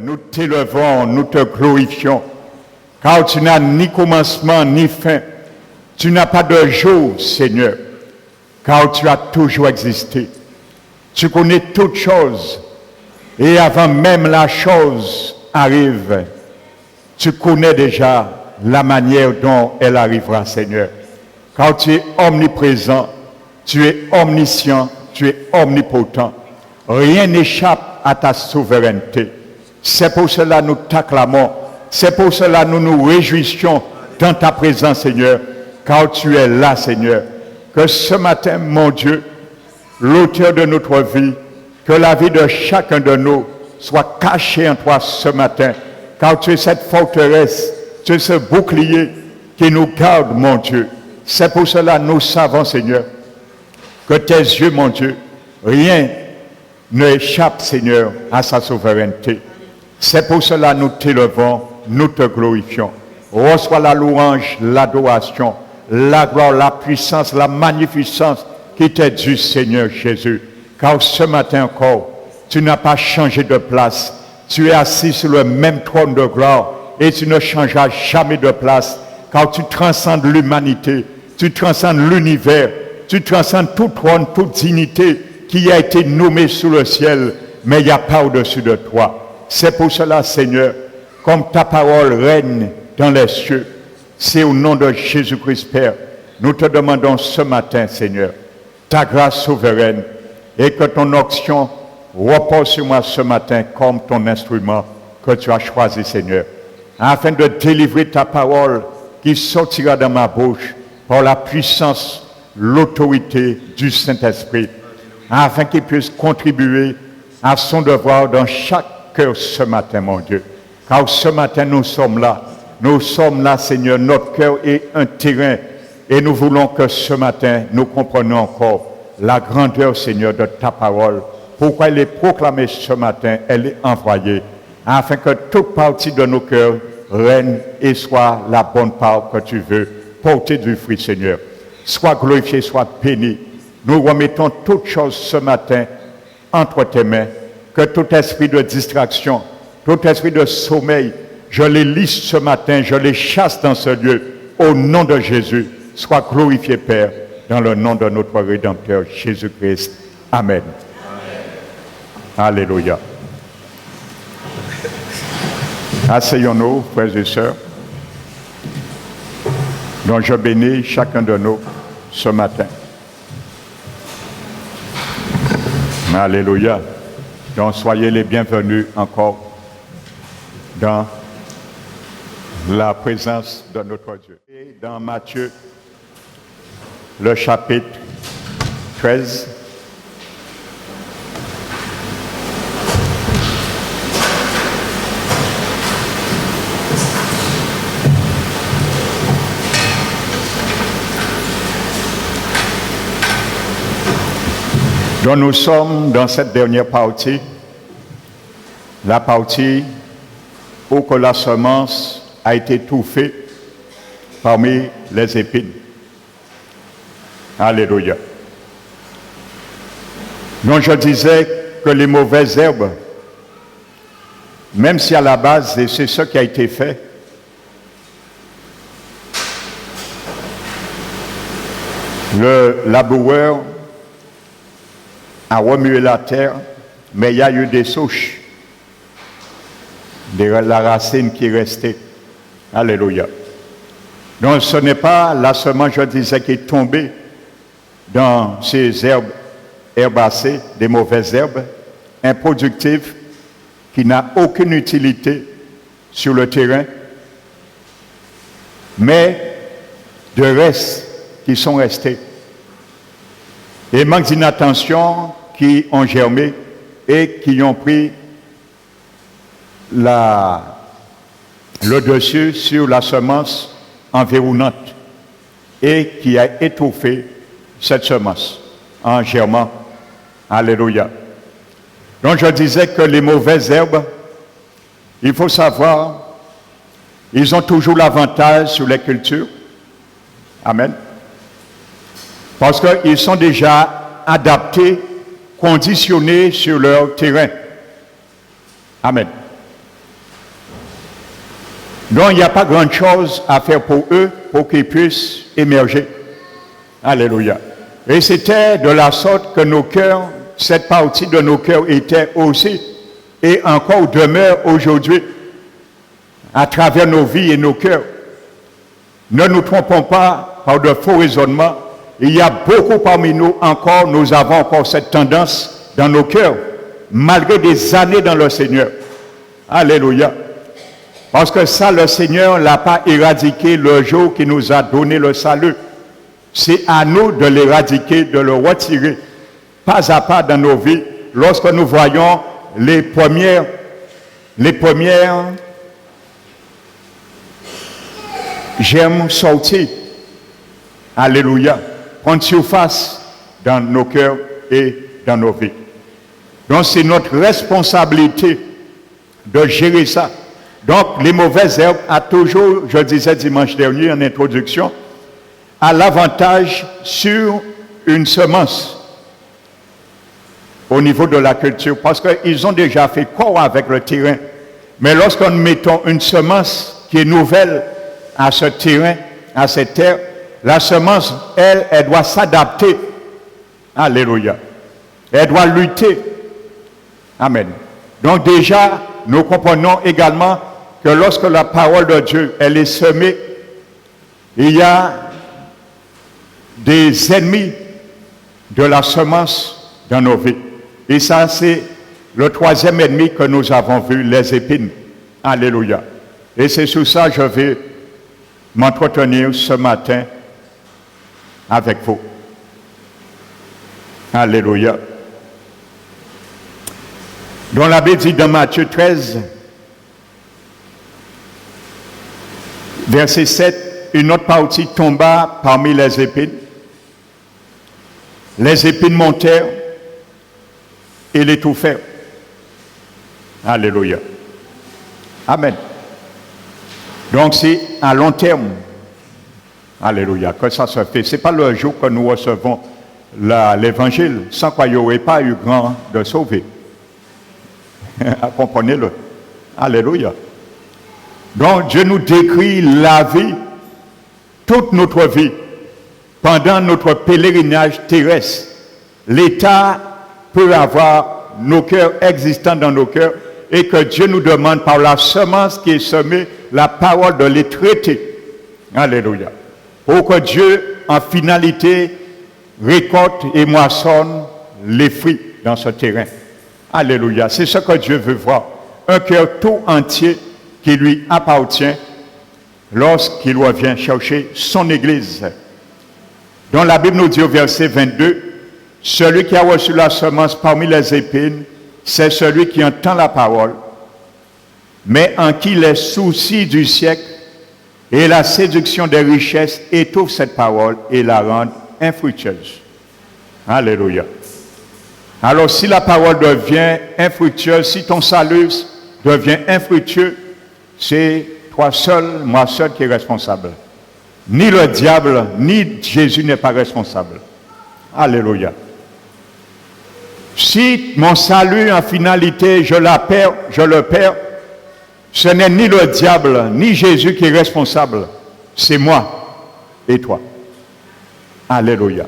nous t'élevons, nous te glorifions, car tu n'as ni commencement ni fin. Tu n'as pas de jour, Seigneur, car tu as toujours existé. Tu connais toutes choses, et avant même la chose arrive, tu connais déjà la manière dont elle arrivera, Seigneur. Car tu es omniprésent, tu es omniscient, tu es omnipotent. Rien n'échappe à ta souveraineté. C'est pour cela que nous t'acclamons. C'est pour cela que nous nous réjouissons dans ta présence, Seigneur. Car tu es là, Seigneur. Que ce matin, mon Dieu, l'auteur de notre vie, que la vie de chacun de nous soit cachée en toi ce matin. Car tu es cette forteresse, tu es ce bouclier qui nous garde, mon Dieu. C'est pour cela que nous savons, Seigneur, que tes yeux, mon Dieu, rien ne échappe, Seigneur, à sa souveraineté. C'est pour cela que nous t'élevons, nous te glorifions. Reçois la louange, l'adoration, la gloire, la puissance, la magnificence qui t'est due, Seigneur Jésus. Car ce matin encore, tu n'as pas changé de place. Tu es assis sur le même trône de gloire et tu ne changeras jamais de place. Car tu transcendes l'humanité, tu transcendes l'univers, tu transcendes tout trône, toute dignité qui a été nommée sous le ciel, mais il n'y a pas au-dessus de toi. C'est pour cela, Seigneur, comme ta parole règne dans les cieux, c'est au nom de Jésus-Christ, Père, nous te demandons ce matin, Seigneur, ta grâce souveraine et que ton onction repose sur moi ce matin comme ton instrument que tu as choisi, Seigneur, afin de délivrer ta parole qui sortira de ma bouche par la puissance, l'autorité du Saint-Esprit, afin qu'il puisse contribuer à son devoir dans chaque cœur ce matin, mon Dieu. Car ce matin, nous sommes là, Seigneur, notre cœur est un terrain, et nous voulons que ce matin, nous comprenions encore la grandeur, Seigneur, de ta parole. Pourquoi elle est proclamée ce matin, elle est envoyée, afin que toute partie de nos cœurs règne et soit la bonne part que tu veux porter du fruit, Seigneur. Sois glorifié, sois béni. Nous remettons toutes choses ce matin entre tes mains, que tout esprit de distraction, tout esprit de sommeil, je les lisse ce matin, je les chasse dans ce lieu, au nom de Jésus. Sois glorifié, Père, dans le nom de notre Rédempteur, Jésus-Christ. Amen. Alléluia. Asseyons-nous, frères et sœurs, dont je bénis chacun de nous ce matin. Alléluia. Donc soyez les bienvenus encore dans la présence de notre Dieu. Et dans Matthieu, le chapitre 13, dont nous sommes dans cette dernière partie, la partie où que la semence a été étouffée parmi les épines. Alléluia. Donc je disais que les mauvaises herbes, même si à la base, et c'est ce qui a été fait, le laboureur a remué la terre, mais il y a eu des souches, de la racine qui est restée. Alléluia. Donc ce n'est pas la semence, je disais, qui est tombée dans ces herbes herbacées, des mauvaises herbes, improductives, qui n'a aucune utilité sur le terrain, mais de restes qui sont restés. Et manque d'inattention qui ont germé et qui ont pris le dessus sur la semence environnante et qui a étouffé cette semence en germant. Alléluia. Donc je disais que les mauvaises herbes, il faut savoir, ils ont toujours l'avantage sur les cultures. Amen. Parce qu'ils sont déjà adaptés, conditionnés sur leur terrain. Amen. Donc il n'y a pas grande chose à faire pour eux pour qu'ils puissent émerger. Alléluia. Et c'était de la sorte que nos cœurs, cette partie de nos cœurs était aussi et encore demeure aujourd'hui à travers nos vies et nos cœurs. Ne nous trompons pas par de faux raisonnements. Il y a beaucoup parmi nous encore, nous avons encore cette tendance dans nos cœurs, malgré des années dans le Seigneur. Alléluia. Parce que ça, le Seigneur ne l'a pas éradiqué le jour qu'il nous a donné le salut. C'est à nous de l'éradiquer, de le retirer, pas à pas dans nos vies, lorsque nous voyons les premières germes sortir. Alléluia. Prendre surface dans nos cœurs et dans nos vies. Donc c'est notre responsabilité de gérer ça. Donc les mauvaises herbes a toujours, je disais dimanche dernier en introduction, a l'avantage sur une semence au niveau de la culture parce qu'ils ont déjà fait corps avec le terrain. Mais lorsque nous mettons une semence qui est nouvelle à ce terrain, à cette terre, la semence, elle doit s'adapter. Alléluia. Elle doit lutter. Amen. Donc déjà, nous comprenons également que lorsque la parole de Dieu, elle est semée, il y a des ennemis de la semence dans nos vies. Et ça, c'est le troisième ennemi que nous avons vu, les épines. Alléluia. Et c'est sur ça que je vais m'entretenir ce matin avec vous. Alléluia. Dans la Bible dit dans Matthieu 13, verset 7, une autre partie tomba parmi les épines. Les épines montèrent et l'étouffèrent. Alléluia. Amen. Donc c'est à long terme. Alléluia. Que ça se fait. Ce n'est pas le jour que nous recevons l'évangile sans qu'il n'y aurait pas eu grand de sauver. Comprenez-le. Alléluia. Donc Dieu nous décrit la vie, toute notre vie, pendant notre pèlerinage terrestre. L'État peut avoir nos cœurs existants dans nos cœurs et que Dieu nous demande par la semence qui est semée, la parole de les traiter. Alléluia. Pour que Dieu, en finalité, récolte et moissonne les fruits dans ce terrain. Alléluia. C'est ce que Dieu veut voir. Un cœur tout entier qui lui appartient lorsqu'il revient chercher son Église. Dans la Bible nous dit au verset 22, « Celui qui a reçu la semence parmi les épines, c'est celui qui entend la parole, mais en qui les soucis du siècle et la séduction des richesses étouffent cette parole et la rendent infructueuse. » Alléluia. Alors si la parole devient infructueuse, si ton salut devient infructueux, c'est toi seul, moi seul qui est responsable. Ni le diable, ni Jésus n'est pas responsable. Alléluia. Si mon salut en finalité, je le perds, ce n'est ni le diable, ni Jésus qui est responsable. C'est moi et toi. Alléluia.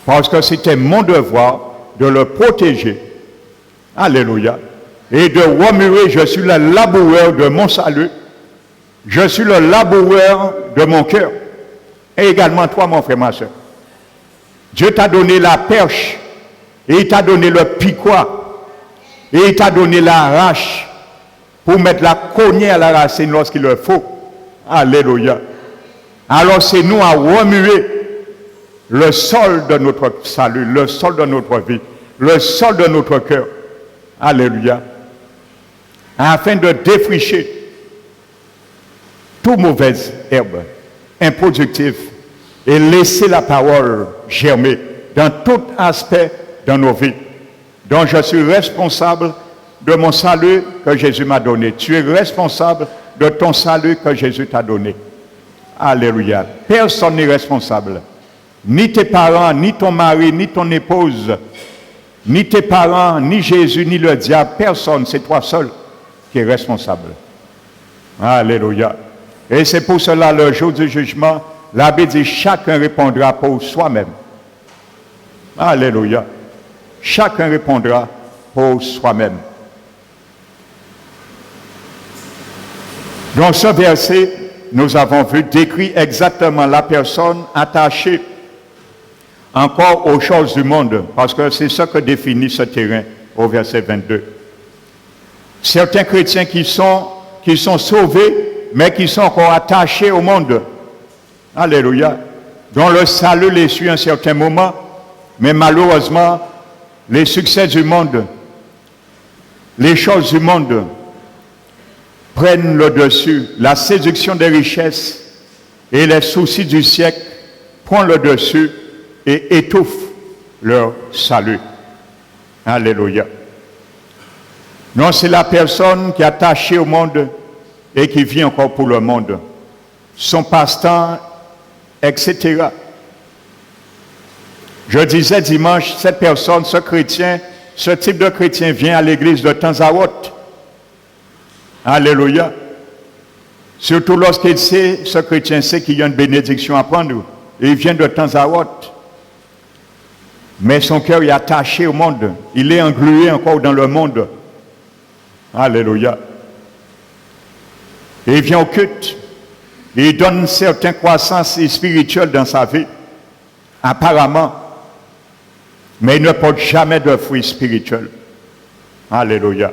Parce que c'était mon devoir de le protéger. Alléluia. Et de remuer, je suis le laboureur de mon salut. Je suis le laboureur de mon cœur. Et également toi, mon frère, ma soeur. Dieu t'a donné la perche. Et il t'a donné le piquois. Et il t'a donné la hache pour mettre la cognée à la racine lorsqu'il le faut. Alléluia. Alors c'est nous à remuer le sol de notre salut, le sol de notre vie, le sol de notre cœur. Alléluia. Afin de défricher toute mauvaise herbe, improductive, et laisser la parole germer dans tout aspect de nos vies. Donc je suis responsable de mon salut que Jésus m'a donné. Tu es responsable de ton salut que Jésus t'a donné. Alléluia. Personne n'est responsable. Ni tes parents, ni ton mari, ni ton épouse, ni tes parents, ni Jésus, ni le diable. Personne, c'est toi seul qui es responsable. Alléluia. Et c'est pour cela, le jour du jugement, la Bible dit, chacun répondra pour soi-même. Alléluia. Chacun répondra pour soi-même. Dans ce verset, nous avons vu décrit exactement la personne attachée encore aux choses du monde, parce que c'est ça que définit ce terrain au verset 22. Certains chrétiens qui sont sauvés, mais qui sont encore attachés au monde. Alléluia. Dont le salut les suit à un certain moment, mais malheureusement, les succès du monde, les choses du monde prennent le dessus. La séduction des richesses et les soucis du siècle prennent le dessus et étouffent leur salut. Alléluia. Non, c'est la personne qui est attachée au monde et qui vit encore pour le monde. Son passe-temps, etc. Je disais dimanche, cette personne, ce chrétien, ce type de chrétien vient à l'église de temps à autre. Alléluia. Surtout lorsqu'il sait, ce chrétien sait qu'il y a une bénédiction à prendre. Et il vient de temps à autre. Mais son cœur est attaché au monde. Il est englué encore dans le monde. Alléluia. Et il vient au culte. Et il donne une certaine croissance spirituelle dans sa vie. Apparemment. Mais il ne porte jamais de fruits spirituels. Alléluia.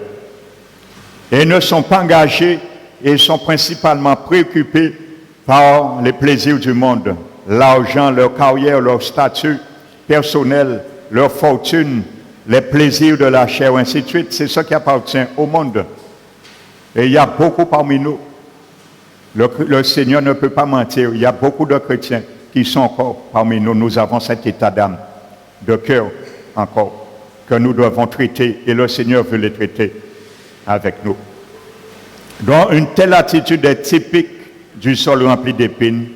Et ils ne sont pas engagés et sont principalement préoccupés par les plaisirs du monde. L'argent, leur carrière, leur statut personnel, leur fortune, les plaisirs de la chair, ainsi de suite. C'est ce qui appartient au monde. Et il y a beaucoup parmi nous. Le Seigneur ne peut pas mentir. Il y a beaucoup de chrétiens qui sont encore parmi nous. Nous avons cet état d'âme, de cœur encore, que nous devons traiter. Et le Seigneur veut les traiter avec nous. Donc, une telle attitude est typique du sol rempli d'épines.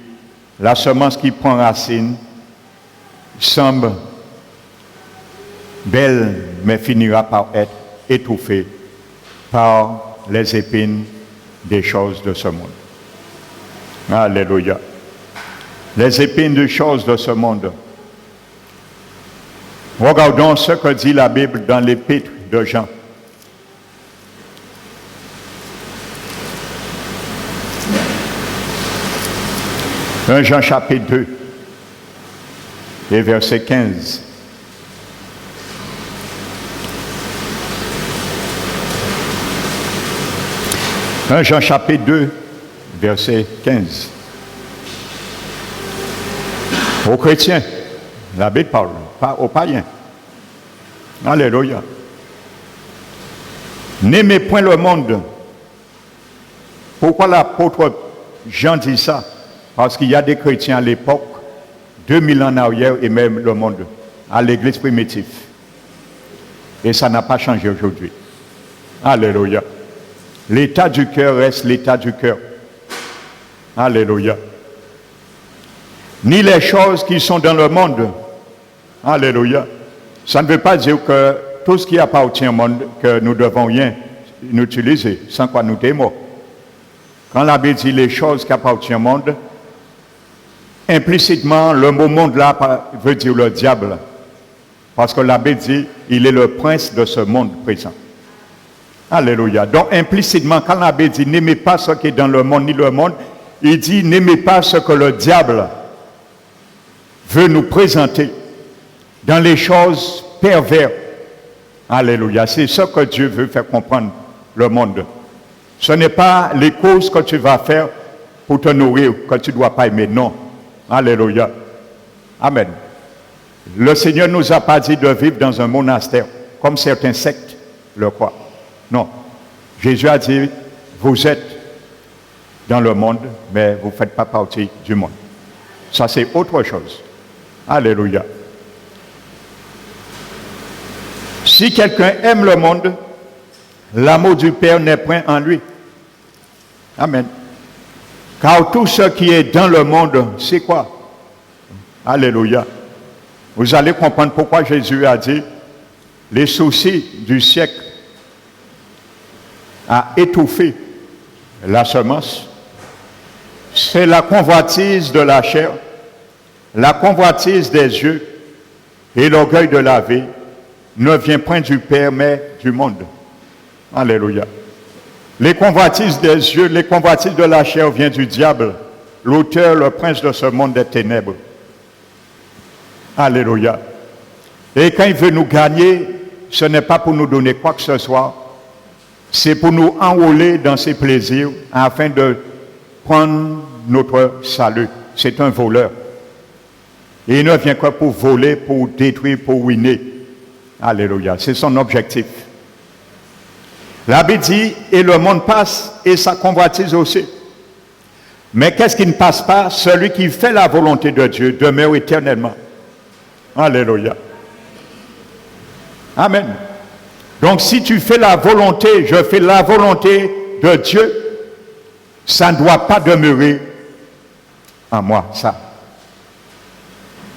La semence qui prend racine semble belle, mais finira par être étouffée par les épines des choses de ce monde. Alléluia. Les épines des choses de ce monde. Regardons ce que dit la Bible dans l'épître de Jean. Jean chapitre 2 et verset 15. Jean chapitre 2, verset 15. Aux chrétiens, la Bible parle, pas aux païens. Alléluia. N'aimez point le monde. Pourquoi l'apôtre Jean dit ça? Parce qu'il y a des chrétiens à l'époque, 2000 ans en arrière, et même le monde, à l'église primitive. Et ça n'a pas changé aujourd'hui. Alléluia. L'état du cœur reste l'état du cœur. Alléluia. Ni les choses qui sont dans le monde. Alléluia. Ça ne veut pas dire que tout ce qui appartient au monde, que nous devons rien utiliser, sans quoi nous t'aimons. Quand la Bible dit les choses qui appartiennent au monde, implicitement, le mot monde là veut dire le diable. Parce que la Bible dit, il est le prince de ce monde présent. Alléluia. Donc implicitement, quand la Bible dit, n'aimez pas ce qui est dans le monde, ni le monde, il dit, n'aimez pas ce que le diable veut nous présenter dans les choses perverses. Alléluia. C'est ce que Dieu veut faire comprendre le monde. Ce n'est pas les causes que tu vas faire pour te nourrir, que tu ne dois pas aimer. Non. Alléluia. Amen. Le Seigneur ne nous a pas dit de vivre dans un monastère, comme certains sectes le croient. Non. Jésus a dit, vous êtes dans le monde, mais vous ne faites pas partie du monde. Ça, c'est autre chose. Alléluia. Si quelqu'un aime le monde, l'amour du Père n'est point en lui. Amen. Car tout ce qui est dans le monde, c'est quoi? Alléluia. Vous allez comprendre pourquoi Jésus a dit les soucis du siècle a étouffé La semence, c'est la convoitise de la chair, la convoitise des yeux et l'orgueil de la vie ne vient point du Père, mais du monde. Alléluia. Les convoitises des yeux, les convoitises de la chair viennent du diable, l'auteur, le prince de ce monde des ténèbres. Alléluia. Et quand il veut nous gagner, ce n'est pas pour nous donner quoi que ce soit, c'est pour nous enrôler dans ses plaisirs afin de prendre notre salut. C'est un voleur. Et il ne vient que pour voler, pour détruire, pour ruiner. Alléluia. C'est son objectif. La Bible dit, et le monde passe, et sa convoitise aussi. Mais qu'est-ce qui ne passe pas? Celui qui fait la volonté de Dieu demeure éternellement. Alléluia. Amen. Donc si tu fais la volonté, je fais la volonté de Dieu, ça ne doit pas demeurer en moi, ça.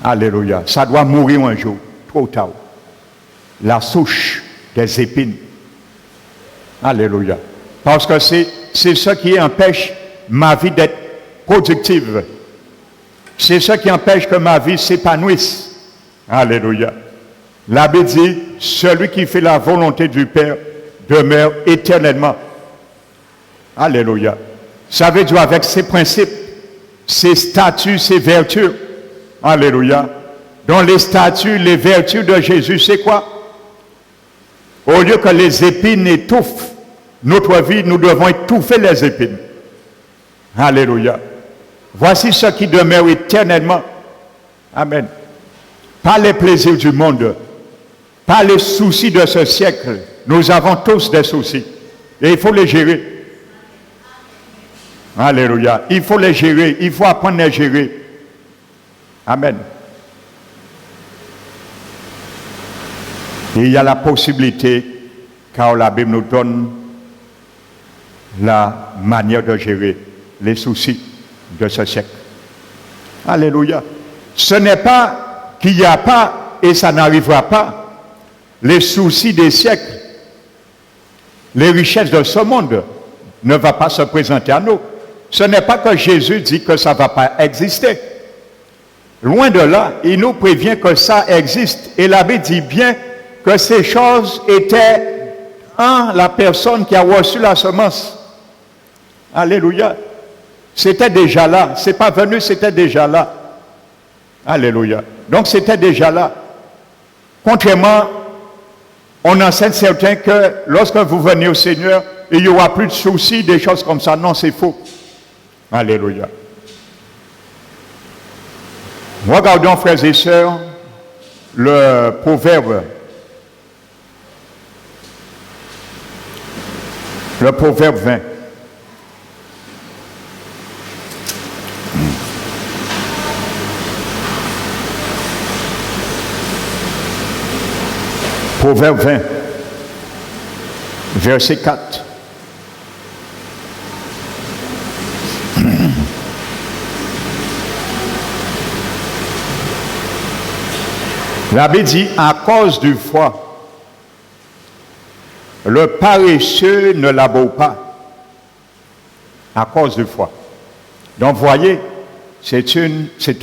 Alléluia. Ça doit mourir un jour, trop tard. La souche des épines. Alléluia. Parce que c'est ce qui empêche ma vie d'être productive. C'est ce qui empêche que ma vie s'épanouisse. Alléluia. La Bible dit, celui qui fait la volonté du Père demeure éternellement. Alléluia. Ça veut dire avec ses principes, ses statuts, ses vertus. Alléluia. Dans les statuts, les vertus de Jésus, c'est quoi? Au lieu que les épines étouffent notre vie, nous devons étouffer les épines. Alléluia. Voici ce qui demeure éternellement. Amen. Pas les plaisirs du monde, pas les soucis de ce siècle. Nous avons tous des soucis. Et il faut les gérer. Alléluia. Il faut les gérer. Il faut apprendre à les gérer. Amen. Et il y a la possibilité, car la Bible nous donne la manière de gérer les soucis de ce siècle. Alléluia. Ce n'est pas qu'il n'y a pas, et ça n'arrivera pas, les soucis des siècles. Les richesses de ce monde ne vont pas se présenter à nous. Ce n'est pas que Jésus dit que ça ne va pas exister. Loin de là, il nous prévient que ça existe. Et la Bible dit bien que ces choses étaient en la personne qui a reçu la semence. Alléluia. C'était déjà là. C'est pas venu, c'était déjà là. Alléluia. Donc c'était déjà là. Contrairement, on enseigne certains que lorsque vous venez au Seigneur, il n'y aura plus de soucis, des choses comme ça. Non, c'est faux. Alléluia. Regardons, frères et sœurs, le proverbe. Le proverbe 20. Proverbe 20, verset 4. La Bible dit, à cause du froid, le paresseux ne labore pas. À cause du froid. Donc, voyez, c'est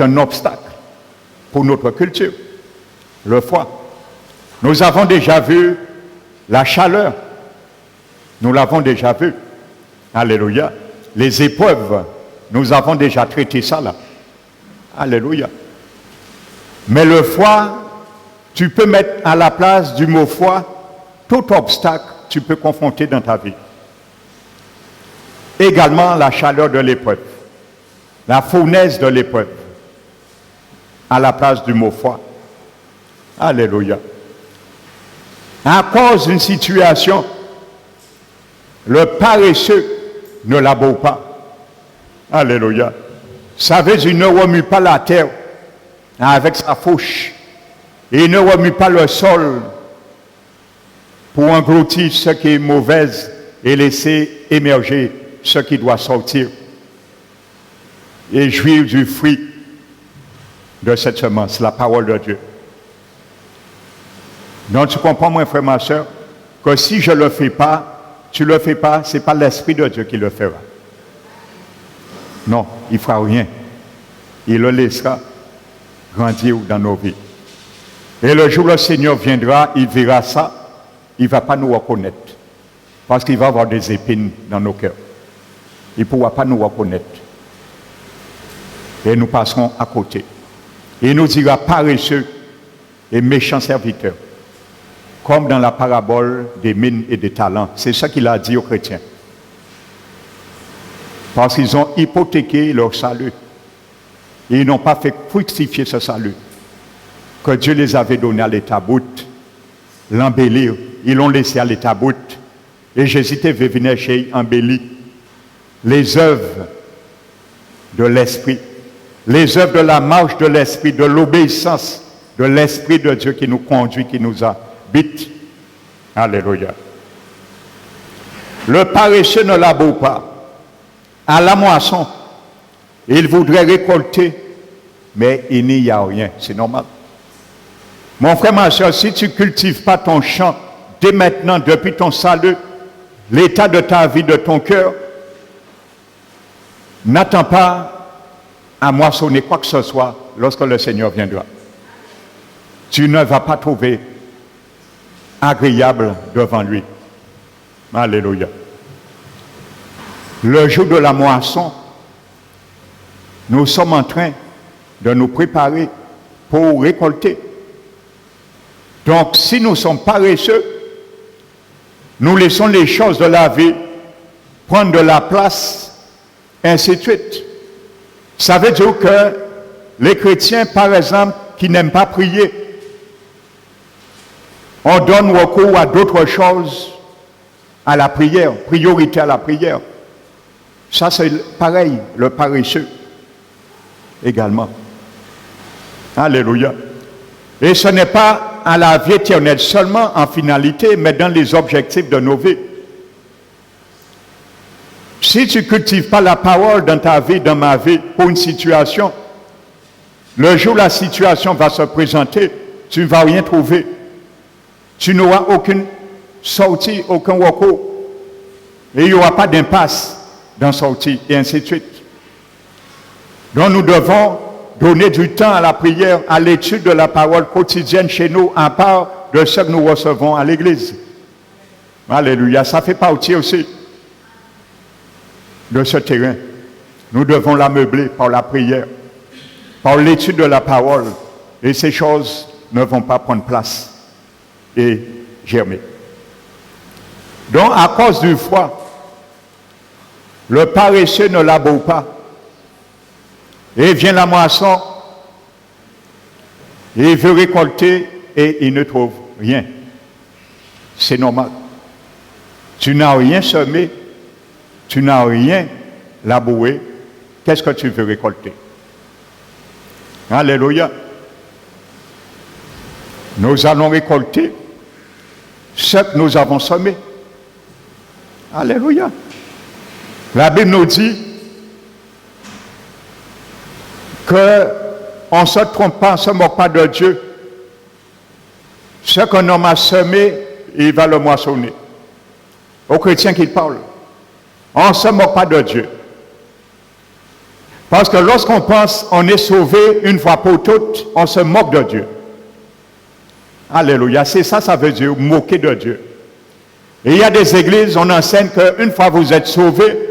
un obstacle pour notre culture, le froid. Nous avons déjà vu la chaleur. Nous l'avons déjà vu. Alléluia. Les épreuves, nous avons déjà traité ça là. Alléluia. Mais le froid, tu peux mettre à la place du mot froid tout obstacle que tu peux confronter dans ta vie. Également la chaleur de l'épreuve, la fournaise de l'épreuve, à la place du mot froid. Alléluia. À cause d'une situation, le paresseux ne labore pas. Alléluia. Ça veut dire qu'il ne remue pas la terre avec sa fauche. Et il ne remue pas le sol pour engloutir ce qui est mauvais et laisser émerger ce qui doit sortir. Et jouir du fruit de cette semence, la parole de Dieu. Donc tu comprends, mon frère, ma soeur, que si je ne le fais pas, tu ne le fais pas, ce n'est pas l'Esprit de Dieu qui le fera. Non, il ne fera rien. Il le laissera grandir dans nos vies. Et le jour où le Seigneur viendra, il verra ça, il ne va pas nous reconnaître. Parce qu'il va avoir des épines dans nos cœurs. Il ne pourra pas nous reconnaître. Et nous passerons à côté. Il nous dira paresseux et méchants serviteurs. Comme dans la parabole des mines et des talents. C'est ça qu'il a dit aux chrétiens. Parce qu'ils ont hypothéqué leur salut. Et ils n'ont pas fait fructifier ce salut que Dieu les avait donné à l'état brut, l'embellir. Ils l'ont laissé à l'état brut. Et Jésus devait venir chez embellir les œuvres de l'Esprit, les œuvres de la marche de l'Esprit, de l'obéissance de l'Esprit de Dieu qui nous conduit, qui nous habite. Alléluia. Le paresseux ne laboure pas. À la moisson, il voudrait récolter, mais il n'y a rien. C'est normal. Mon frère, ma soeur, si tu ne cultives pas ton champ, dès maintenant, depuis ton salut, l'état de ta vie, de ton cœur, n'attends pas à moissonner quoi que ce soit lorsque le Seigneur viendra. Tu ne vas pas trouver agréable devant lui. Alléluia. Le jour de la moisson, nous sommes en train de nous préparer pour récolter. Donc, si nous sommes paresseux, nous laissons les choses de la vie prendre de la place, ainsi de suite. Ça veut dire que les chrétiens, par exemple, qui n'aiment pas prier, on donne recours à d'autres choses, à la prière, priorité à la prière. Ça, c'est pareil, le paresseux également. Alléluia. Et ce n'est pas à la vie éternelle seulement en finalité, mais dans les objectifs de nos vies. Si tu ne cultives pas la parole dans ta vie, dans ma vie, pour une situation, le jour où la situation va se présenter, tu ne vas rien trouver. Tu n'auras aucune sortie, aucun recours. Et il n'y aura pas d'impasse dans sortie, et ainsi de suite. Donc nous devons donner du temps à la prière, à l'étude de la parole quotidienne chez nous, à part de ce que nous recevons à l'église. Alléluia, ça fait partie aussi de ce terrain. Nous devons l'ameubler par la prière, par l'étude de la parole, et ces choses ne vont pas prendre place et germer. Donc, à cause du froid, le paresseux ne laboure pas. Et vient la moisson, et il veut récolter, et il ne trouve rien. C'est normal. Tu n'as rien semé, tu n'as rien labouré, qu'est-ce que tu veux récolter? Alléluia. Nous allons récolter ce que nous avons semé. Alléluia. La Bible nous dit qu'on ne se trompe pas, on ne se moque pas de Dieu. Ce qu'un homme a semé, il va le moissonner. Aux chrétiens qui parlent. On ne se moque pas de Dieu. Parce que lorsqu'on pense on est sauvé une fois pour toutes, on se moque de Dieu. Alléluia. C'est ça, ça veut dire moquer de Dieu. Et il y a des églises, on enseigne qu'une fois vous êtes sauvé,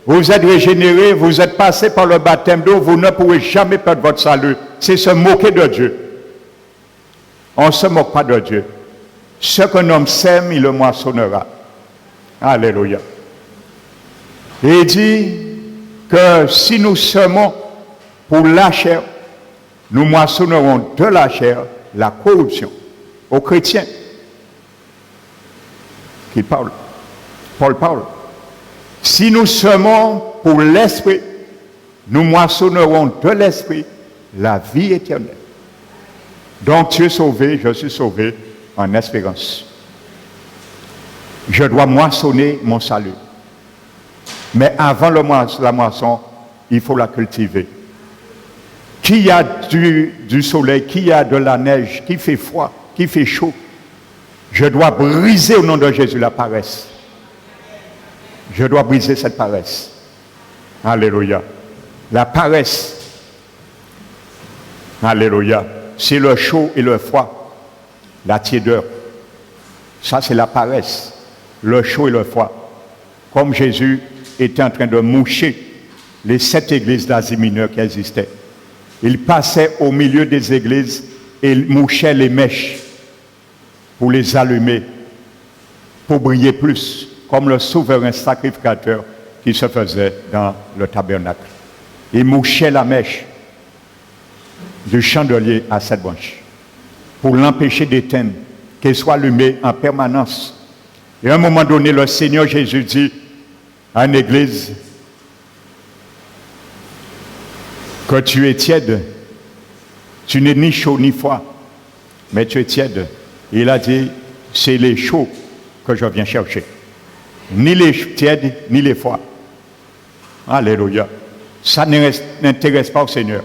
vous êtes régénéré, vous êtes passé par le baptême d'eau, vous ne pourrez jamais perdre votre salut. C'est se moquer de Dieu. On ne se moque pas de Dieu. Ce qu'un homme sème, il le moissonnera. Alléluia. Et il dit que si nous semons pour la chair, nous moissonnerons de la chair la corruption. Aux chrétiens qui parlent, Paul parle. Si nous semons pour l'esprit, nous moissonnerons de l'esprit la vie éternelle. Donc tu es sauvé, je suis sauvé en espérance. Je dois moissonner mon salut. Mais avant la moisson, il faut la cultiver. Qui a du soleil, qui a de la neige, qui fait froid, qui fait chaud, je dois briser au nom de Jésus la paresse. Je dois briser cette paresse. Alléluia. La paresse. Alléluia. C'est le chaud et le froid. La tiédeur. Ça, c'est la paresse. Le chaud et le froid. Comme Jésus était en train de moucher les 7 églises d'Asie mineure qui existaient. Il passait au milieu des églises et il mouchait les mèches pour les allumer, pour briller plus, comme le souverain sacrificateur qui se faisait dans le tabernacle. Il mouchait la mèche du chandelier à 7 branches pour l'empêcher d'éteindre, qu'elle soit allumée en permanence. Et à un moment donné, le Seigneur Jésus dit à une église que tu es tiède, tu n'es ni chaud ni froid, mais tu es tiède. Il a dit, c'est les chauds que je viens chercher. Ni les tièdes, ni les froids. Alléluia. Ça n'intéresse pas au Seigneur.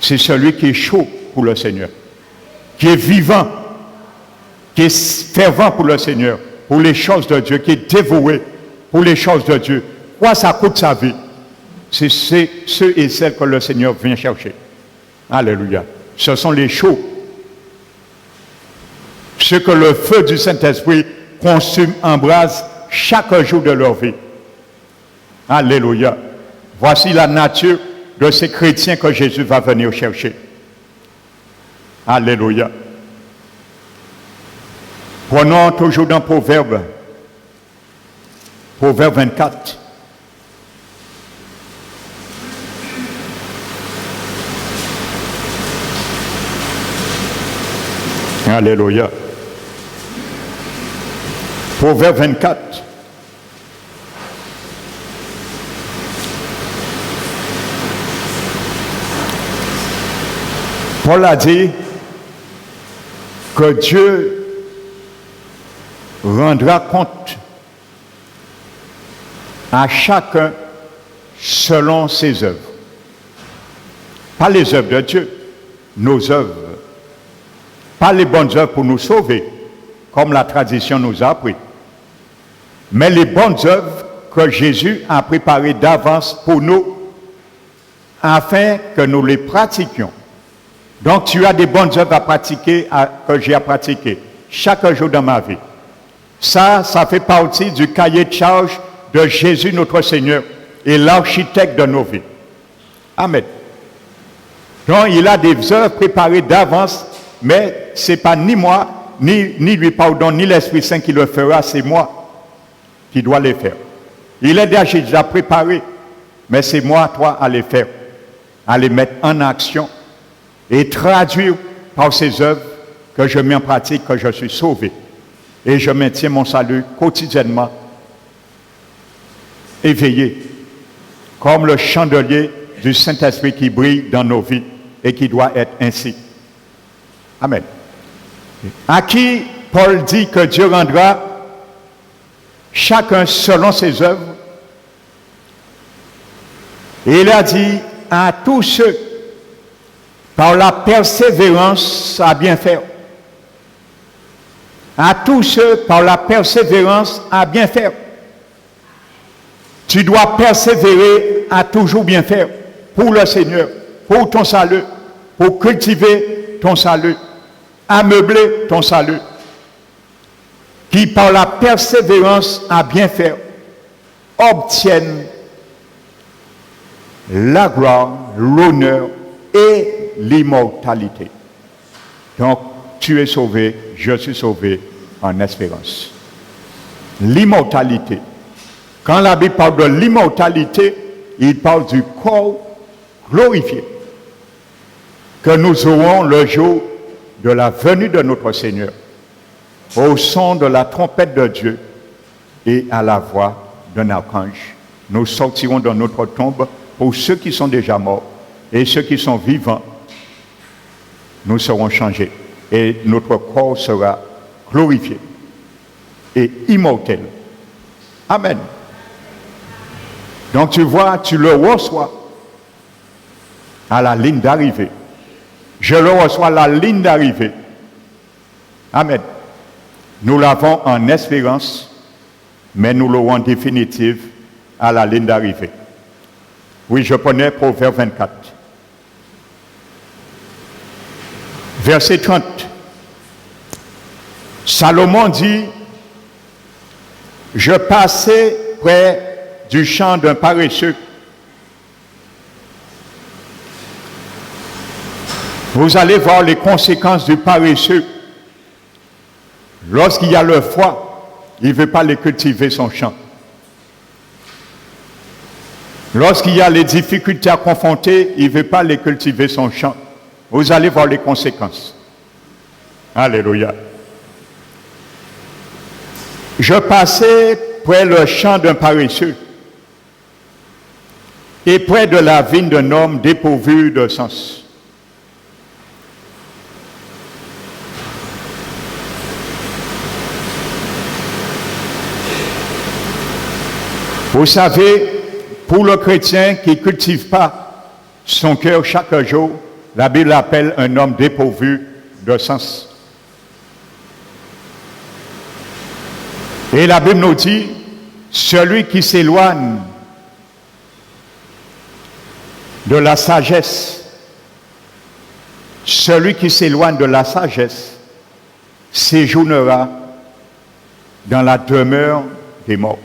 C'est celui qui est chaud pour le Seigneur, qui est vivant, qui est fervent pour le Seigneur, pour les choses de Dieu, qui est dévoué pour les choses de Dieu. Quoi ça coûte sa vie? C'est ceux et celles que le Seigneur vient chercher. Alléluia. Ce sont les chauds. Ceux que le feu du Saint-Esprit consume, embrase chaque jour de leur vie. Alléluia. Voici la nature de ces chrétiens que Jésus va venir chercher. Alléluia. Prenons toujours dans Proverbe 24. Alléluia. Proverbe 24. Paul a dit que Dieu rendra compte à chacun selon ses œuvres. Pas les œuvres de Dieu, nos œuvres. Pas les bonnes œuvres pour nous sauver, comme la tradition nous a appris, mais les bonnes œuvres que Jésus a préparées d'avance pour nous, afin que nous les pratiquions. Donc tu as des bonnes œuvres à pratiquer, que j'ai à pratiquer, chaque jour dans ma vie. Ça fait partie du cahier de charge de Jésus notre Seigneur et l'architecte de nos vies. Amen. Donc il a des œuvres préparées d'avance, mais ce n'est pas ni moi, ni lui, pardon, ni l'Esprit Saint qui le fera, c'est moi qui dois les faire. Il est déjà préparé, mais c'est moi, toi, à les faire, à les mettre en action et traduire par ces œuvres que je mets en pratique, que je suis sauvé. Et je maintiens mon salut quotidiennement, éveillé, comme le chandelier du Saint-Esprit qui brille dans nos vies et qui doit être ainsi. Amen. À qui Paul dit que Dieu rendra chacun selon ses œuvres. Et il a dit à tous ceux, par la persévérance à bien faire. À tous ceux, par la persévérance à bien faire. Tu dois persévérer à toujours bien faire pour le Seigneur, pour ton salut, pour cultiver ton salut, ameubler ton salut, qui par la persévérance à bien faire obtiennent la gloire, l'honneur et l'immortalité. Donc, tu es sauvé, je suis sauvé en espérance. L'immortalité. Quand la Bible parle de l'immortalité, il parle du corps glorifié que nous aurons le jour de la venue de notre Seigneur, au son de la trompette de Dieu et à la voix d'un archange. Nous sortirons de notre tombe pour ceux qui sont déjà morts et ceux qui sont vivants. Nous serons changés et notre corps sera glorifié et immortel. Amen. Donc tu vois, tu le reçois à la ligne d'arrivée. Je le reçois à la ligne d'arrivée. Amen. Nous l'avons en espérance mais nous l'aurons définitive à la ligne d'arrivée. Oui, je prenais Proverbe 24. Verset 30. Salomon dit, « Je passais près du champ d'un paresseux. » Vous allez voir les conséquences du paresseux. Lorsqu'il y a le froid, il ne veut pas aller cultiver son champ. Lorsqu'il y a les difficultés à confronter, il ne veut pas aller cultiver son champ. Vous allez voir les conséquences. Alléluia. Je passais près le champ d'un paresseux et près de la vigne d'un homme dépourvu de sens. Vous savez, pour le chrétien qui ne cultive pas son cœur chaque jour, la Bible l'appelle un homme dépourvu de sens. Et la Bible nous dit, celui qui s'éloigne de la sagesse, celui qui s'éloigne de la sagesse séjournera dans la demeure des morts.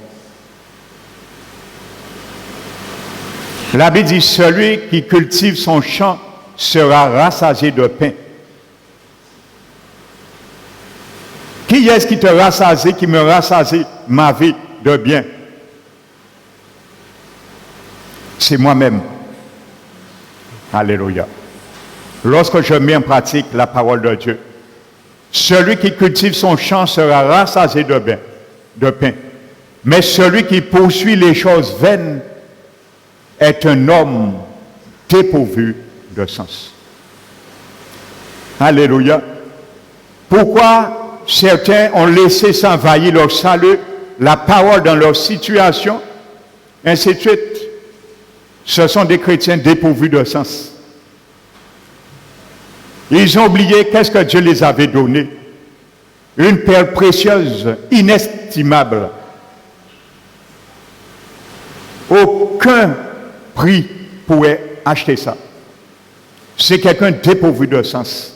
La Bible dit, celui qui cultive son champ sera rassasié de pain. Qui est-ce qui te rassasie, qui me rassasie ma vie de bien? C'est moi-même. Alléluia. Lorsque je mets en pratique la parole de Dieu, celui qui cultive son champ sera rassasié de pain. Mais celui qui poursuit les choses vaines est un homme dépourvu de sens. Alléluia. Pourquoi certains ont laissé s'envahir leur salut, la parole dans leur situation, ainsi de suite? Ce sont des chrétiens dépourvus de sens. Ils ont oublié qu'est-ce que Dieu les avait donné. Une perle précieuse, inestimable. Aucun prix pourrait acheter ça. C'est quelqu'un dépourvu de sens.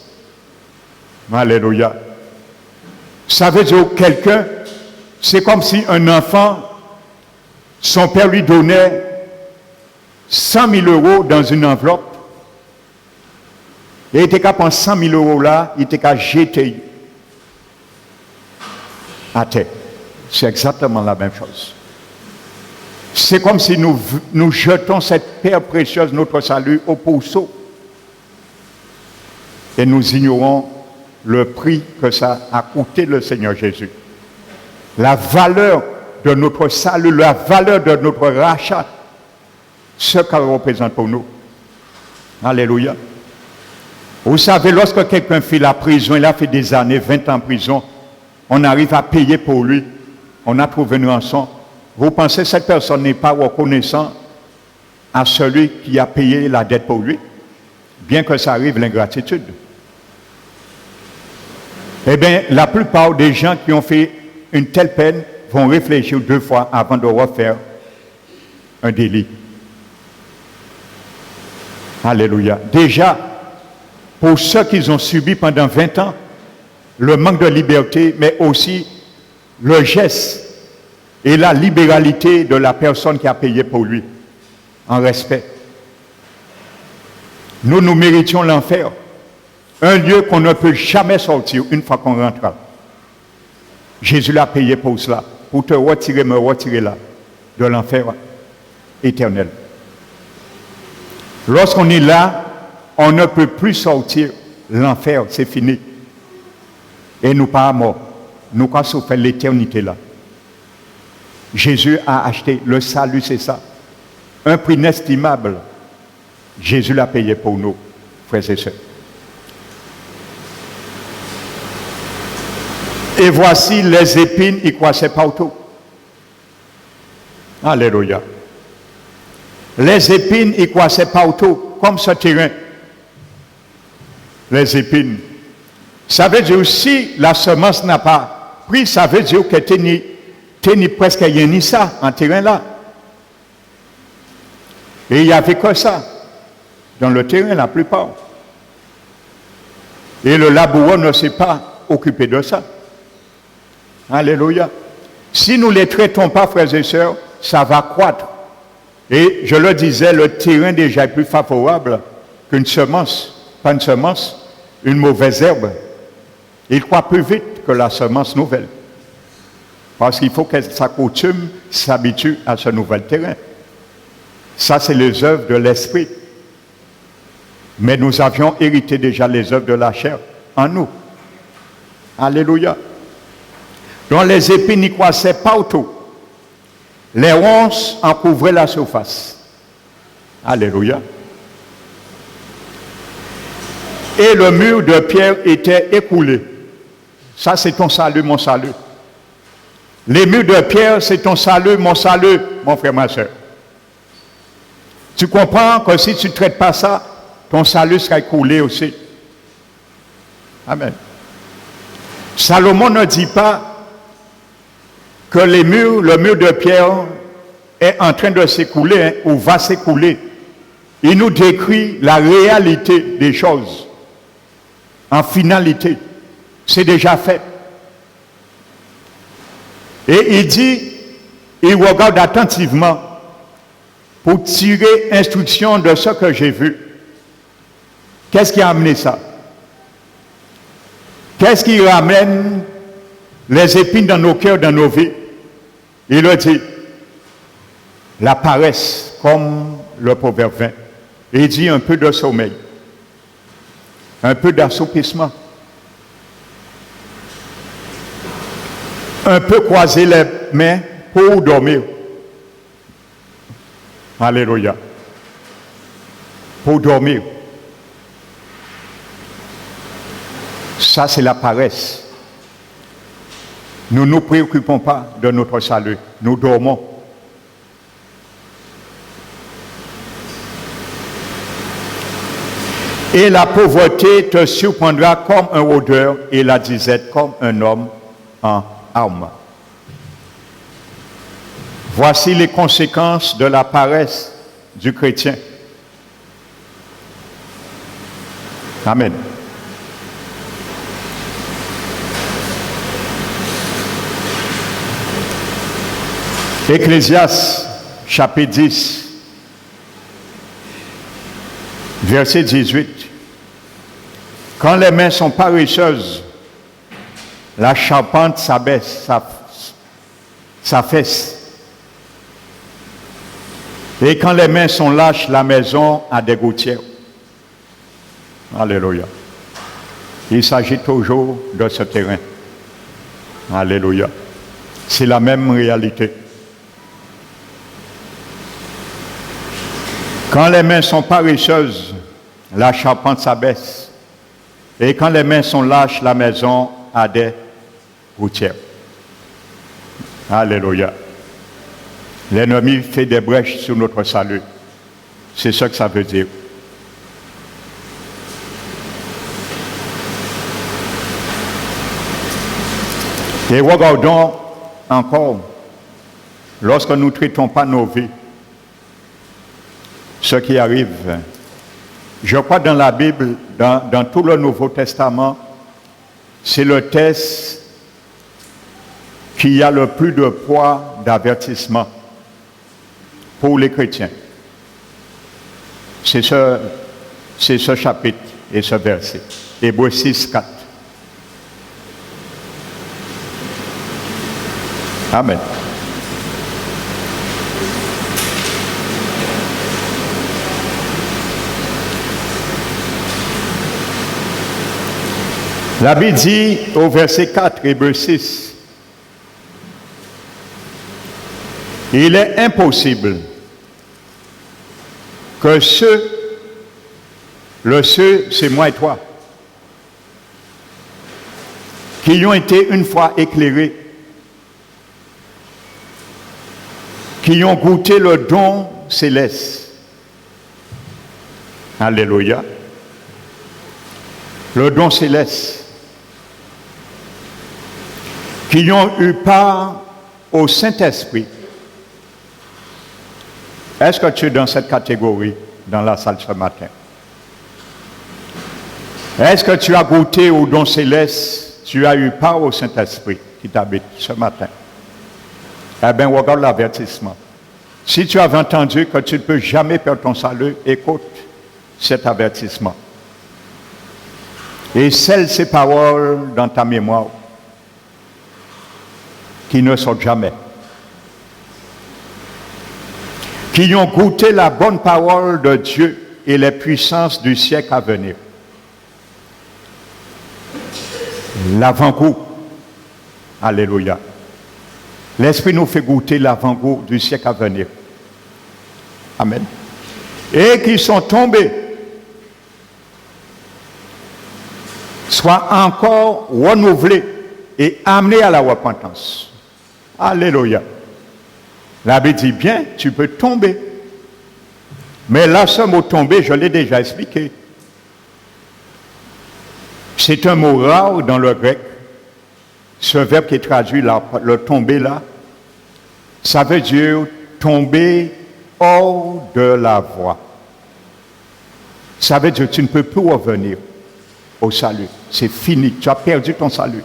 Alléluia. Ça veut dire quelqu'un, c'est comme si un enfant, son père lui donnait 100 000 euros dans une enveloppe. Et il était qu'à prendre 100 000 euros là, il était qu'à jeter à terre. C'est exactement la même chose. C'est comme si nous jetons cette perle précieuse, notre salut, au pourceau. Et nous ignorons le prix que ça a coûté le Seigneur Jésus. La valeur de notre salut, la valeur de notre rachat, ce qu'elle représente pour nous. Alléluia. Vous savez, lorsque quelqu'un fait la prison, il a fait des années, 20 ans en prison, on arrive à payer pour lui, on a trouvé une rançon. Vous pensez que cette personne n'est pas reconnaissant à celui qui a payé la dette pour lui, bien que ça arrive l'ingratitude? Eh bien, la plupart des gens qui ont fait une telle peine vont réfléchir 2 fois avant de refaire un délit. Alléluia. Déjà, pour ceux qui ont subi pendant 20 ans, le manque de liberté, mais aussi le geste et la libéralité de la personne qui a payé pour lui, en respect. Nous méritions l'enfer, un lieu qu'on ne peut jamais sortir une fois qu'on rentre. Jésus l'a payé pour cela, pour te retirer, me retirer là, de l'enfer éternel. Lorsqu'on est là, on ne peut plus sortir. L'enfer, c'est fini. Et nous pas morts. Nous pas souffert l'éternité là. Jésus a acheté. Le salut, c'est ça. Un prix inestimable. Jésus l'a payé pour nous, frères et sœurs. Et voici les épines, ils croissaient partout. Alléluia. Les épines, ils croissaient partout, comme ce terrain. Les épines. Ça veut dire si la semence n'a pas pris, ça veut dire qu'elle ni presque rien ni ça en terrain là. Et il n'y avait que ça dans le terrain la plupart. Et le laboureur ne s'est pas occupé de ça. Alléluia. Si nous ne les traitons pas, frères et sœurs, ça va croître. Et je le disais, le terrain déjà est plus favorable qu'une semence, pas une semence, une mauvaise herbe. Il croît plus vite que la semence nouvelle. Parce qu'il faut que sa coutume s'habitue à ce nouvel terrain. Ça, c'est les œuvres de l'esprit. Mais nous avions hérité déjà les œuvres de la chair en nous. Alléluia. Donc les épines n'y croissaient pas autour. Les ronces en couvraient la surface. Alléluia. Et le mur de pierre était écoulé. Ça, c'est ton salut, mon salut. Les murs de pierre, c'est ton salut, mon frère, ma soeur. Tu comprends que si tu ne traites pas ça, ton salut sera écoulé aussi. Amen. Salomon ne dit pas que le mur de pierre est en train de s'écouler ou va s'écouler. Il nous décrit la réalité des choses. En finalité, c'est déjà fait. Et il dit, il regarde attentivement pour tirer instruction de ce que j'ai vu. Qu'est-ce qui a amené ça? Qu'est-ce qui ramène les épines dans nos cœurs, dans nos vies? Il le dit, la paresse, comme le proverbe 20. Et il dit un peu de sommeil, un peu d'assoupissement, un peu croiser les mains pour dormir. Alléluia. Pour dormir. Ça, c'est la paresse. Nous ne nous préoccupons pas de notre salut. Nous dormons. Et la pauvreté te surprendra comme un rôdeur et la disette comme un homme en armes. Voici les conséquences de la paresse du chrétien. Amen. Ecclésiaste, chapitre 10, verset 18. Quand les mains sont paresseuses, la charpente s'abaisse, s'affaisse. Et quand les mains sont lâches, la maison a des gouttières. Alléluia. Il s'agit toujours de ce terrain. Alléluia. C'est la même réalité. Quand les mains sont paresseuses, la charpente s'abaisse. Et quand les mains sont lâches, la maison a des gouttières. Alléluia. L'ennemi fait des brèches sur notre salut. C'est ce que ça veut dire. Et regardons encore, lorsque nous ne traitons pas nos vies, ce qui arrive. Je crois dans la Bible, dans tout le Nouveau Testament, c'est le texte qui a le plus de poids d'avertissement pour les chrétiens. C'est ce chapitre et ce verset. Hébreux 6, 4. Amen. La Bible dit au verset 4, Hébreux 6, il est impossible que le ceux, c'est moi et toi, qui ont été une fois éclairés, qui ont goûté le don céleste. Alléluia. Le don céleste. Qui ont eu part au Saint-Esprit. Est-ce que tu es dans cette catégorie dans la salle ce matin? Est-ce que tu as goûté au don céleste? Tu as eu part au Saint-Esprit qui t'habite ce matin? Eh bien, regarde l'avertissement. Si tu avais entendu que tu ne peux jamais perdre ton salut, écoute cet avertissement. Et scelle ces paroles dans ta mémoire qui ne sortent jamais. Qui ont goûté la bonne parole de Dieu et les puissances du siècle à venir. L'avant-goût. Alléluia. L'Esprit nous fait goûter l'avant-goût du siècle à venir. Amen. Et qui sont tombés, soient encore renouvelés et amenés à la repentance. Alléluia. La Bible dit bien, tu peux tomber. Mais là, ce mot tomber, je l'ai déjà expliqué. C'est un mot rare dans le grec. Ce verbe qui est traduit là, le tomber là, ça veut dire tomber hors de la voie. Ça veut dire que tu ne peux plus revenir au salut. C'est fini. Tu as perdu ton salut.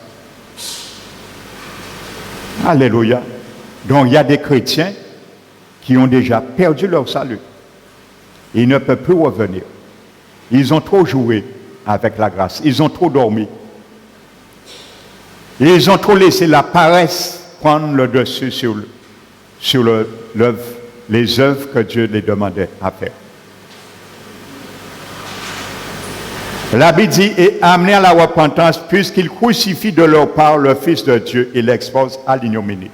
Alléluia. Donc il y a des chrétiens qui ont déjà perdu leur salut. Ils ne peuvent plus revenir. Ils ont trop joué avec la grâce. Ils ont trop dormi. Ils ont trop laissé la paresse prendre le dessus sur les œuvres que Dieu les demandait à faire. La Bible dit, et amener à la repentance, puisqu'ils crucifient de leur part le Fils de Dieu et l'exposent à l'ignominie.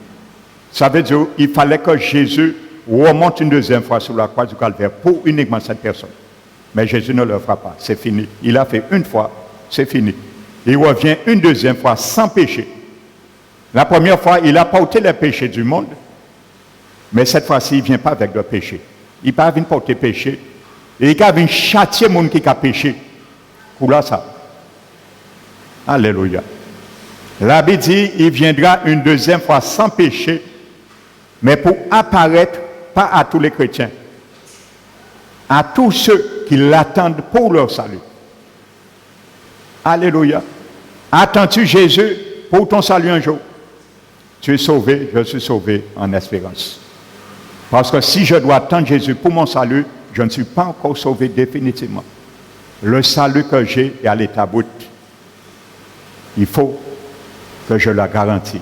Ça veut dire qu'il fallait que Jésus remonte une deuxième fois sur la croix du Calvaire pour uniquement cette personne. Mais Jésus ne le fera pas, c'est fini. Il a fait une fois, c'est fini. Il revient une deuxième fois sans péché. La première fois, il a porté les péchés du monde, mais cette fois-ci, il ne vient pas avec le péché. Il ne vient pas porter péché. Et il vient châtier le monde qui a péché. Pour là, ça. Alléluia. La Bible dit, il viendra une deuxième fois sans péché, mais pour apparaître, pas à tous les chrétiens, à tous ceux qui l'attendent pour leur salut. Alléluia. Attends-tu Jésus pour ton salut un jour? Tu es sauvé, je suis sauvé en espérance. Parce que si je dois attendre Jésus pour mon salut, je ne suis pas encore sauvé définitivement. Le salut que j'ai est à l'état brut. Il faut que je la garantis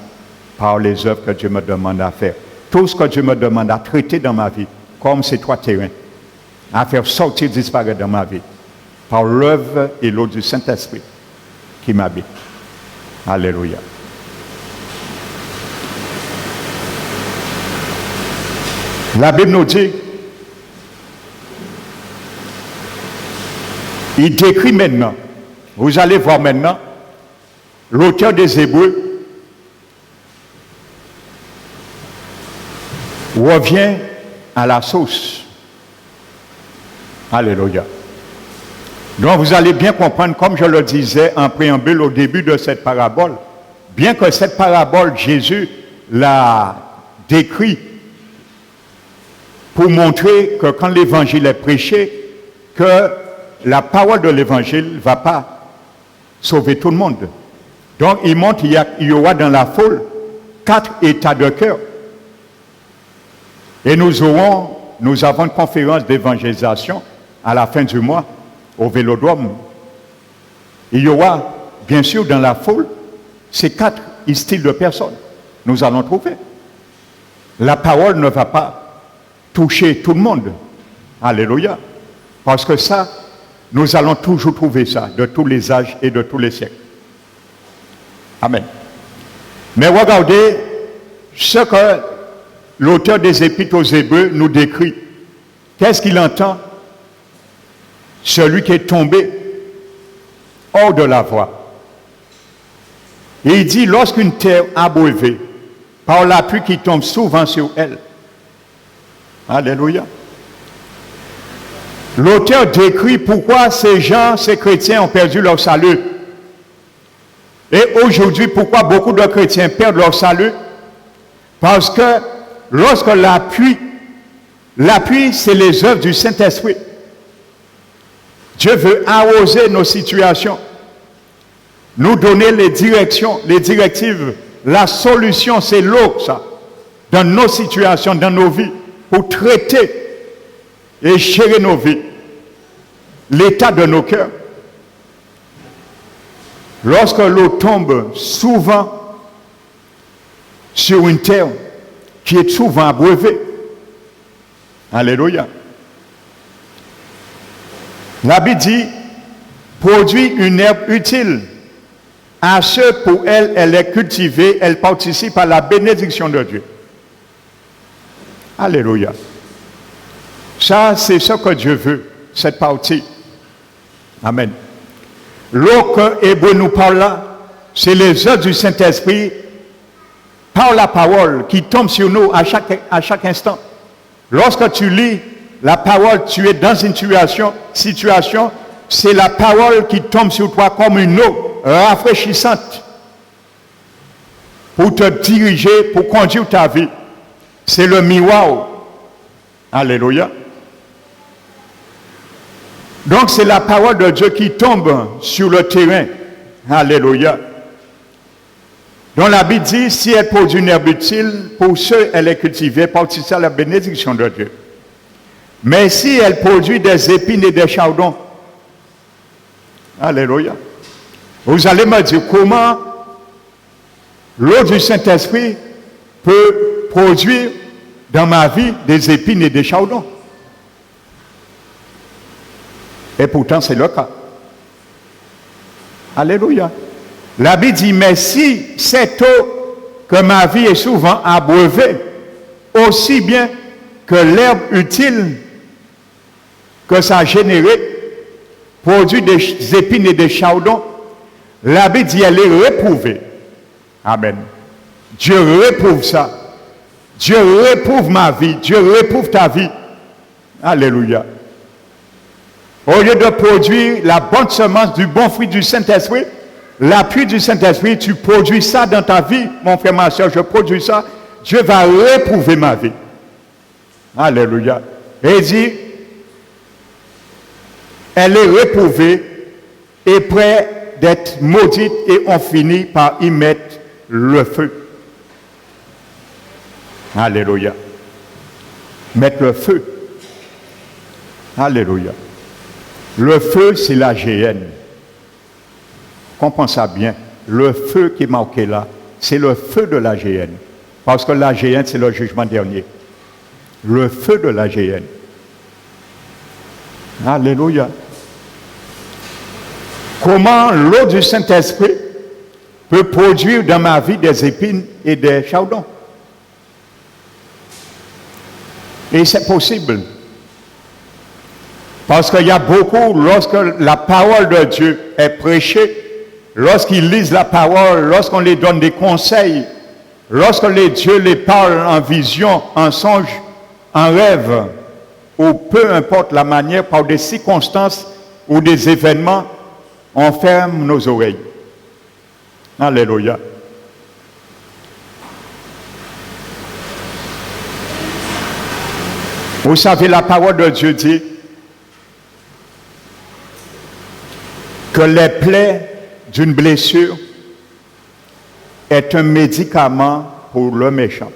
par les œuvres que Dieu me demande à faire. Tout ce que Dieu me demande à traiter dans ma vie, comme ces trois terrains, à faire sortir, disparaître dans ma vie, par l'œuvre et l'eau du Saint-Esprit qui m'habite. Alléluia. La Bible nous dit, il décrit maintenant, vous allez voir maintenant, l'auteur des Hébreux revient à la source. Alléluia. Donc vous allez bien comprendre, comme je le disais en préambule au début de cette parabole, bien que cette parabole, Jésus l'a décrit pour montrer que quand l'évangile est prêché, que la parole de l'évangile ne va pas sauver tout le monde. Donc il montre qu'il y aura dans la foule 4 états de cœur. Et nous avons une conférence d'évangélisation à la fin du mois au Vélodrome. Il y aura, bien sûr, dans la foule, ces 4 styles de personnes. Nous allons trouver. La parole ne va pas toucher tout le monde. Alléluia. Parce que ça, nous allons toujours trouver ça, de tous les âges et de tous les siècles. Amen. Mais regardez ce que l'auteur des Épîtres aux Hébreux nous décrit. Qu'est-ce qu'il entend? Celui qui est tombé hors de la voie. Et il dit, lorsqu'une terre abreuvée, par la pluie qui tombe souvent sur elle. Alléluia. L'auteur décrit pourquoi ces gens, ces chrétiens ont perdu leur salut. Et aujourd'hui, pourquoi beaucoup de chrétiens perdent leur salut? Parce que lorsque l'appui, c'est les œuvres du Saint-Esprit. Dieu veut arroser nos situations, nous donner les directions, les directives. La solution, c'est l'eau, ça, dans nos situations, dans nos vies, pour traiter et gérer nos vies, l'état de nos cœurs. Lorsque l'eau tombe souvent sur une terre qui est souvent abreuvée, alléluia. La Bible dit, produit une herbe utile. À ceux pour elle est cultivée, elle participe à la bénédiction de Dieu. Alléluia. Ça, c'est ce que Dieu veut, cette partie. Amen. L'eau que Hébreu nous parle là, c'est les œuvres du Saint-Esprit par la parole qui tombe sur nous à chaque instant. Lorsque tu lis la parole, tu es dans une situation, c'est la parole qui tombe sur toi comme une eau rafraîchissante pour te diriger, pour conduire ta vie. C'est le miroir. Alléluia. Donc c'est la parole de Dieu qui tombe sur le terrain. Alléluia. Donc la Bible dit, si elle produit une herbe utile, pour ceux elle est cultivée, participe à la bénédiction de Dieu. Mais si elle produit des épines et des chardons, alléluia. Vous allez me dire comment l'eau du Saint-Esprit peut produire dans ma vie des épines et des chardons. Et pourtant, c'est le cas. Alléluia. La Bible dit, mais si cette eau que ma vie est souvent abreuvée, aussi bien que l'herbe utile que ça a généré, produit des épines et des chardons, la Bible dit, elle est réprouvée. Amen. Dieu réprouve ça. Dieu réprouve ma vie. Dieu réprouve ta vie. Alléluia. Au lieu de produire la bonne semence du bon fruit du Saint-Esprit, l'appui du Saint-Esprit, tu produis ça dans ta vie, mon frère, ma soeur, je produis ça, Dieu va réprouver ma vie. Alléluia. Et il dit, elle est réprouvée et près d'être maudite et on finit par y mettre le feu. Alléluia. Mettre le feu. Alléluia. Le feu, c'est la géhenne. Comprends ça bien. Le feu qui est marqué là, c'est le feu de la géhenne. Parce que la géhenne, c'est le jugement dernier. Le feu de la géhenne. Alléluia. Comment l'eau du Saint-Esprit peut produire dans ma vie des épines et des chardons? Et c'est possible. Parce qu'il y a beaucoup, lorsque la parole de Dieu est prêchée, lorsqu'ils lisent la parole, lorsqu'on les donne des conseils, lorsque Dieu les parle en vision, en songe, en rêve, ou peu importe la manière, par des circonstances ou des événements, on ferme nos oreilles. Alléluia. Vous savez, la parole de Dieu dit que les plaies d'une blessure est un médicament pour le méchant.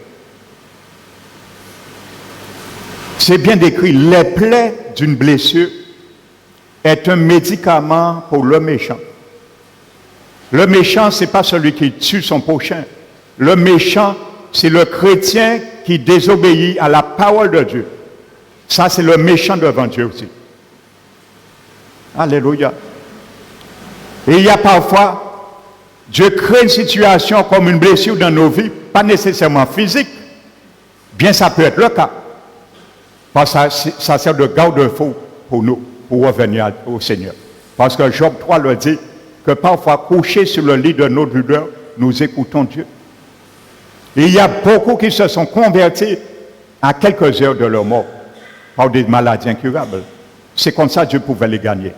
C'est bien décrit, les plaies d'une blessure est un médicament pour le méchant. Le méchant, ce n'est pas celui qui tue son prochain. Le méchant, c'est le chrétien qui désobéit à la parole de Dieu. Ça, c'est le méchant devant Dieu aussi. Alléluia. Et il y a parfois, Dieu crée une situation comme une blessure dans nos vies, pas nécessairement physique. Bien, ça peut être le cas. Parce que ça sert de garde-fou pour nous, pour revenir au Seigneur. Parce que Job 3 le dit, que parfois, couchés sur le lit de nos douleurs, nous écoutons Dieu. Et il y a beaucoup qui se sont convertis à quelques heures de leur mort par des maladies incurables. C'est comme ça que Dieu pouvait les gagner.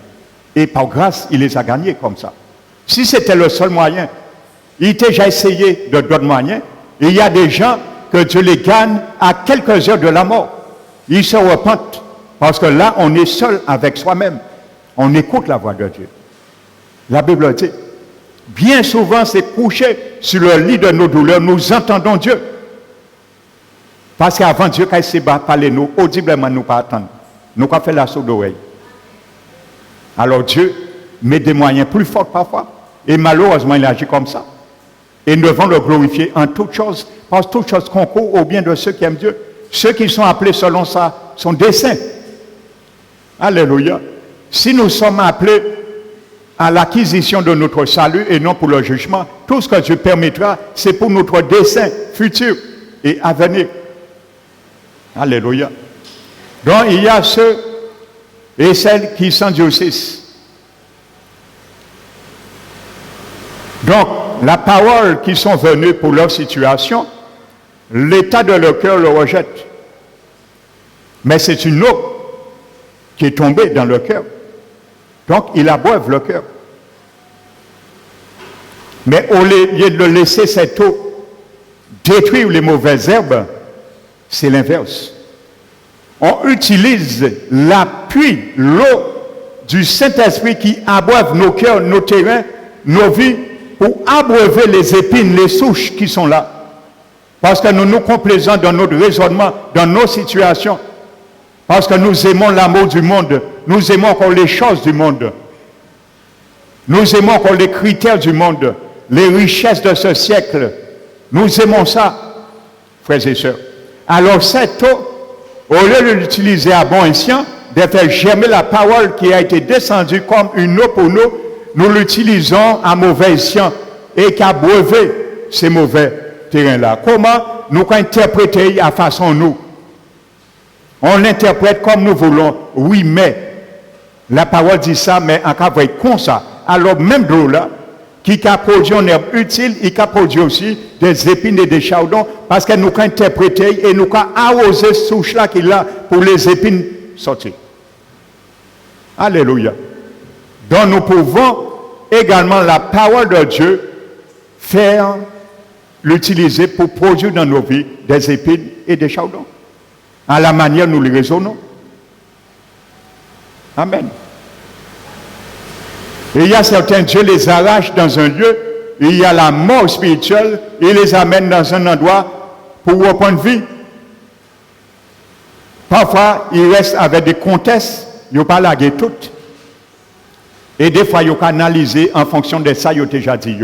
Et par grâce, il les a gagnés comme ça. Si c'était le seul moyen, il était déjà essayé de d'autres moyens. Et il y a des gens que Dieu les gagne à quelques heures de la mort. Ils se repentent parce que là, on est seul avec soi-même. On écoute la voix de Dieu. La Bible dit, bien souvent, c'est couché sur le lit de nos douleurs, nous entendons Dieu. Parce qu'avant Dieu, quand il s'est parlé, nous, audiblement, nous pas attendre. Nous pas fait la sourde d'oreille. Alors Dieu met des moyens plus forts parfois. Et malheureusement, il agit comme ça. Et nous devons le glorifier en toutes choses, parce que toutes choses concourent au bien de ceux qui aiment Dieu. Ceux qui sont appelés selon son dessein. Alléluia. Si nous sommes appelés à l'acquisition de notre salut et non pour le jugement, tout ce que Dieu permettra, c'est pour notre dessein futur et à venir. Alléluia. Donc il y a ceux et celles qui s'endurcissent. Donc, la parole qui sont venues pour leur situation, l'état de leur cœur le rejette. Mais c'est une eau qui est tombée dans le cœur. Donc, ils abreuvent le cœur. Mais au lieu de laisser cette eau détruire les mauvaises herbes, c'est l'inverse. On utilise l'appui, l'eau du Saint-Esprit qui abreuve nos cœurs, nos terrains, nos vies, pour abreuver les épines, les souches qui sont là. Parce que nous nous complaisons dans notre raisonnement, dans nos situations. Parce que nous aimons l'amour du monde. Nous aimons encore les choses du monde. Nous aimons encore les critères du monde, les richesses de ce siècle. Nous aimons ça, frères et sœurs. Alors cette eau, au lieu de l'utiliser à bon escient, de faire germer la parole qui a été descendue comme une eau pour nous, nous l'utilisons à mauvais escient et qu'à breuver ces mauvais terrains-là. Comment nous interpréter à façon nous? On l'interprète comme nous voulons. Oui, mais la parole dit ça, mais en cas vrai comme ça. Alors même de là, qui a produit une herbe utile, il a produit aussi des épines et des chardons, parce que nous interpréter et nous arroser ce souche-là qu'il a pour les épines sortir. Alléluia. Donc nous pouvons également la parole de Dieu faire l'utiliser pour produire dans nos vies des épines et des chardons. À la manière nous les raisonnons. Amen. Et il y a certains, Dieu les arrache dans un lieu, il y a la mort spirituelle, il les amène dans un endroit pour reprendre vie. Parfois, ils restent avec des comtesses, ils n'ont pas lagué toutes. Et des fois, ils ont analysé en fonction de ça, ils ont déjà dit.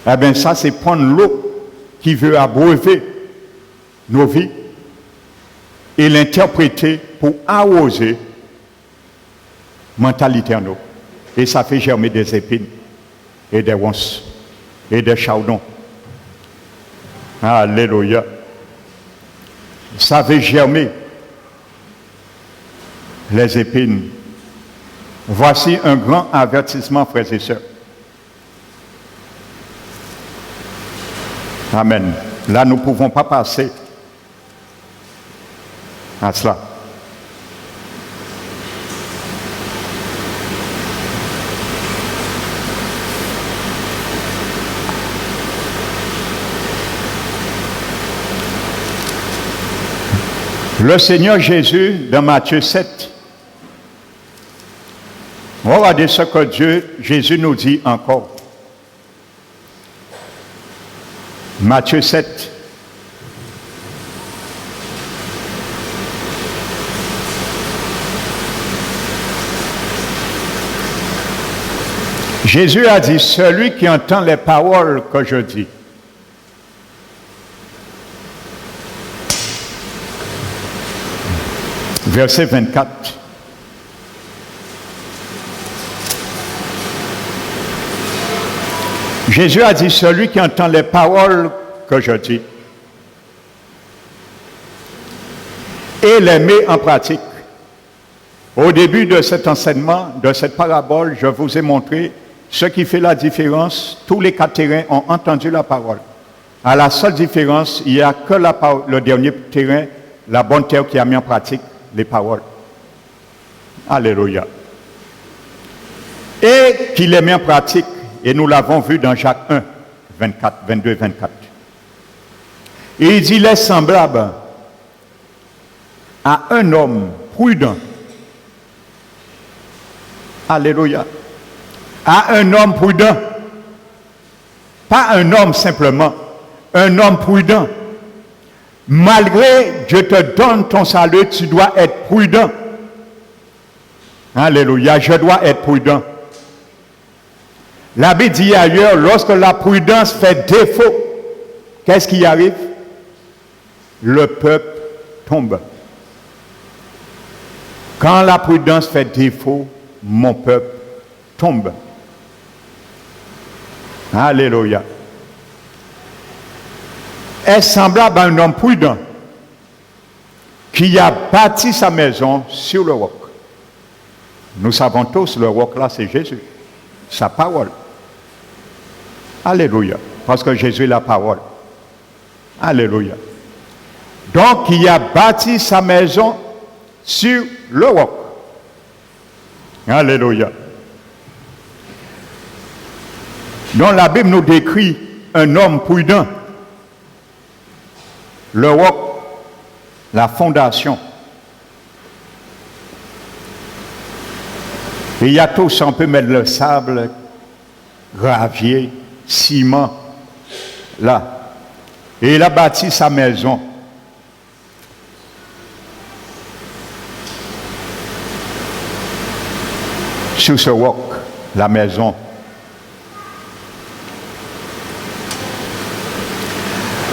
Eh bien, ça, c'est prendre l'eau qui veut abreuver nos vies et l'interpréter pour arroser mentalité en nous. Et ça fait germer des épines et des ronces et des chardons. Alléluia. Ça fait germer les épines. Voici un grand avertissement, frères et sœurs. Amen. Là, nous ne pouvons pas passer à cela. Le Seigneur Jésus, dans Matthieu 7, regardez ce que Jésus nous dit encore. Matthieu 7. Jésus a dit, celui qui entend les paroles que je dis. Verset 24. Jésus a dit, celui qui entend les paroles que je dis et les met en pratique. Au début de cet enseignement, de cette parabole, je vous ai montré ce qui fait la différence. Tous les quatre terrains ont entendu la parole. À la seule différence, il n'y a que le dernier terrain, la bonne terre, qui a mis en pratique les paroles. Alléluia. Et qui les met en pratique. Et nous l'avons vu dans Jacques 1, 24, 22 et 24. Et il dit, il est semblable à un homme prudent. Alléluia. À un homme prudent. Pas un homme simplement, un homme prudent. Malgré Dieu te donne ton salut, tu dois être prudent. Alléluia, je dois être prudent. La Bible dit ailleurs, lorsque la prudence fait défaut, qu'est-ce qui arrive? Le peuple tombe. Quand la prudence fait défaut, mon peuple tombe. Alléluia. Est semblable à un homme prudent qui a bâti sa maison sur le roc. Nous savons tous, le roc là, c'est Jésus, sa parole. Alléluia. Parce que Jésus est la parole. Alléluia. Donc, il a bâti sa maison sur le roc. Alléluia. Donc, la Bible nous décrit un homme prudent. Le roc, la fondation. Et il y a tous, on peut mettre le sable, gravier, ciment, là. Et il a bâti sa maison. Sur ce roc, la maison.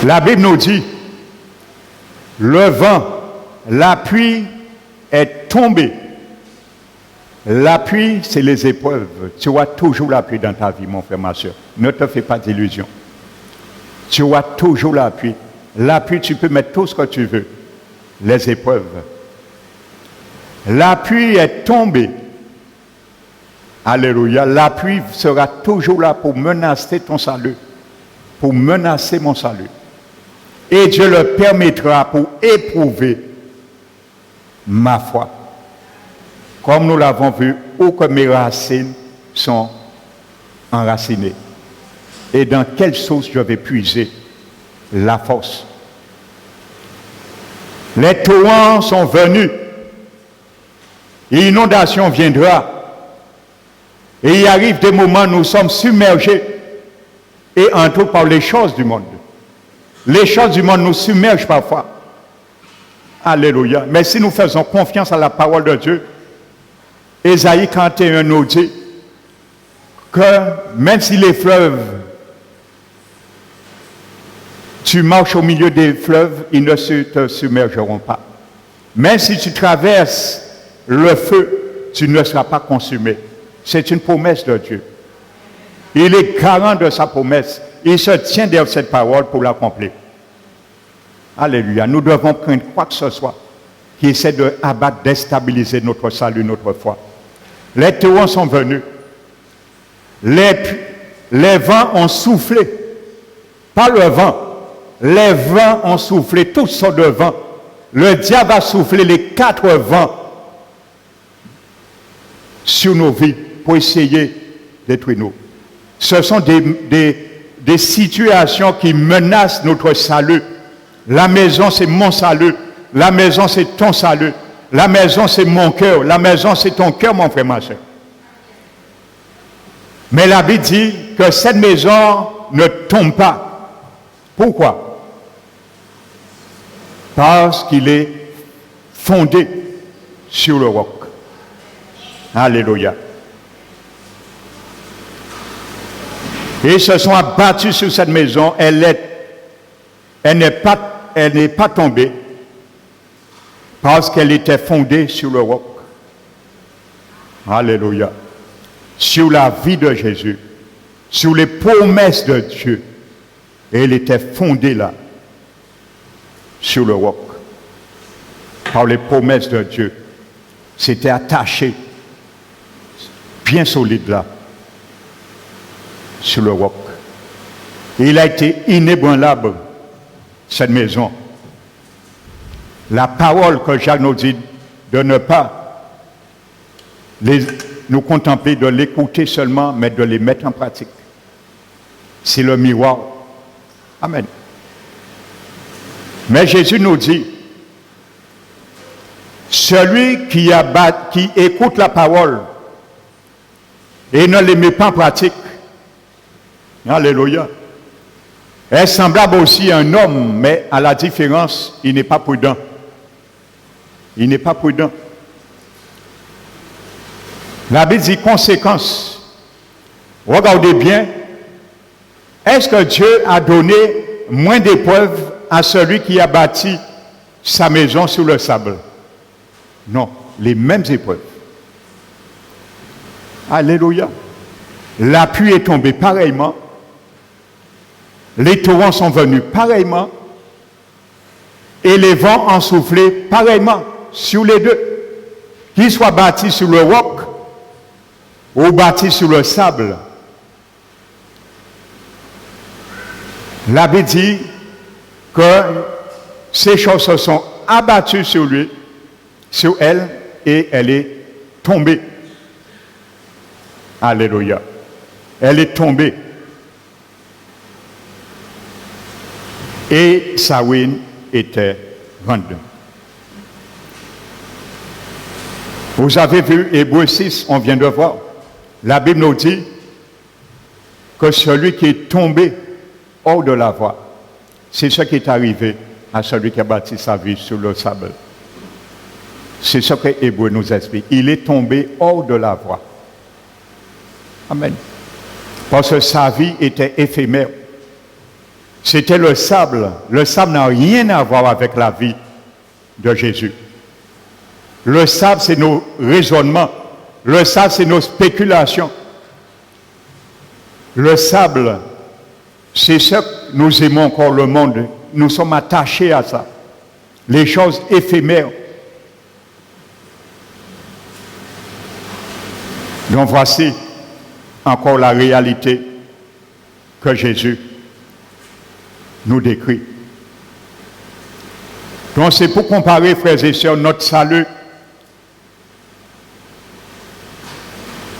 La Bible nous dit, le vent, la pluie est tombée. La pluie, c'est les épreuves. Tu auras toujours la pluie dans ta vie, mon frère, ma soeur. Ne te fais pas d'illusions. Tu auras toujours la pluie. La pluie, tu peux mettre tout ce que tu veux. Les épreuves. La pluie est tombée. Alléluia. La pluie sera toujours là pour menacer ton salut. Pour menacer mon salut. Et Dieu le permettra pour éprouver ma foi. Comme nous l'avons vu, où que mes racines sont enracinées. Et dans quelle source je vais puiser la force. Les torrents sont venus. Et l'inondation viendra. Et il arrive des moments où nous sommes submergés. Et entre autres par les choses du monde. Les choses du monde nous submergent parfois. Alléluia. Mais si nous faisons confiance à la parole de Dieu, Ésaïe 41 nous dit que même si les fleuves, tu marches au milieu des fleuves, ils ne te submergeront pas. Même si tu traverses le feu, tu ne seras pas consumé. C'est une promesse de Dieu. Il est garant de sa promesse. Il se tient derrière cette parole pour l'accomplir. Alléluia. Nous devons prendre quoi que ce soit qui essaie d'abattre, déstabiliser notre salut, notre foi. Les torrents sont venus. Les vents ont soufflé. Pas le vent. Les vents ont soufflé. Toutes sortes de vents. Le diable a soufflé les 4 vents sur nos vies pour essayer de détruire nous. Ce sont des situations qui menacent notre salut. La maison, c'est mon salut. La maison, c'est ton salut. La maison, c'est mon cœur. La maison, c'est ton cœur, mon frère, ma soeur. Mais la Bible dit que cette maison ne tombe pas. Pourquoi? Parce qu'il est fondé sur le roc. Alléluia. Et ils se sont abattus sur cette maison. Elle n'est pas tombée parce qu'elle était fondée sur le roc. Alléluia. Sur la vie de Jésus, sur les promesses de Dieu. Et elle était fondée là, sur le roc. Par les promesses de Dieu. C'était attaché, bien solide là, sur le roc. Et il a été inébranlable, cette maison. La parole que Jacques nous dit de ne pas nous contempler, de l'écouter seulement, mais de les mettre en pratique. C'est le miroir. Amen. Mais Jésus nous dit, celui qui écoute la parole et ne les met pas en pratique, alléluia, est semblable aussi à un homme, mais à la différence, il n'est pas prudent. Il n'est pas prudent. La Bible dit conséquence. Regardez bien, est-ce que Dieu a donné moins d'épreuves à celui qui a bâti sa maison sur le sable? Non, les mêmes épreuves. Alléluia. La pluie est tombée pareillement. Les torrents sont venus pareillement. Et les vents ont soufflé pareillement sur les deux. Qu'ils soient bâtis sur le roc ou bâtis sur le sable. La Bible dit que ces choses se sont abattues sur lui, sur elle, et elle est tombée. Alléluia. Elle est tombée. Et sa ruine était grande. Vous avez vu Hébreux 6, on vient de voir. La Bible nous dit que celui qui est tombé hors de la voie, c'est ce qui est arrivé à celui qui a bâti sa vie sur le sable. C'est ce que Hébreux nous explique. Il est tombé hors de la voie. Amen. Parce que sa vie était éphémère. C'était le sable. Le sable n'a rien à voir avec la vie de Jésus. Le sable, c'est nos raisonnements. Le sable, c'est nos spéculations. Le sable, c'est ce que nous aimons encore le monde. Nous sommes attachés à ça. Les choses éphémères. Donc voici encore la réalité que Jésus nous décrit. Donc c'est pour comparer, frères et sœurs, notre salut.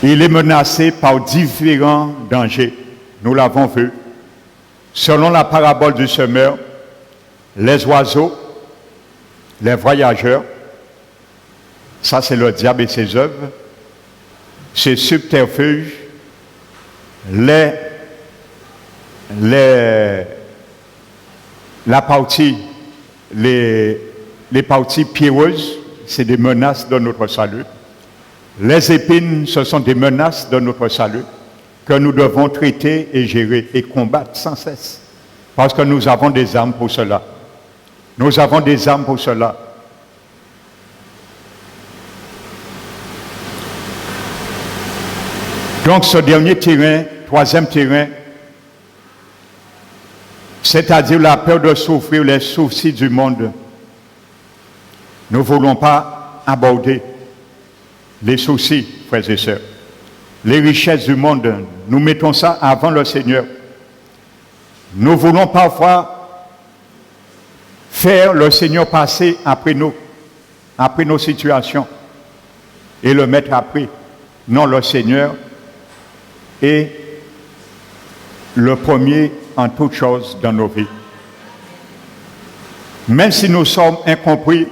Il est menacé par différents dangers. Nous l'avons vu. Selon la parabole du semeur, les oiseaux, les voyageurs, ça c'est le diable et ses œuvres, ses subterfuges, la partie, les parties pierreuses, c'est des menaces de notre salut. Les épines, ce sont des menaces de notre salut que nous devons traiter et gérer et combattre sans cesse. Parce que nous avons des armes pour cela. Nous avons des armes pour cela. Donc ce dernier terrain, troisième terrain, c'est-à-dire la peur de souffrir les soucis du monde, nous ne voulons pas aborder les soucis, frères et sœurs. Les richesses du monde, nous mettons ça avant le Seigneur. Nous voulons parfois faire le Seigneur passer après nos situations, et le mettre après. Non, le Seigneur est le premier en toutes choses dans nos vies. Même si nous sommes incompris,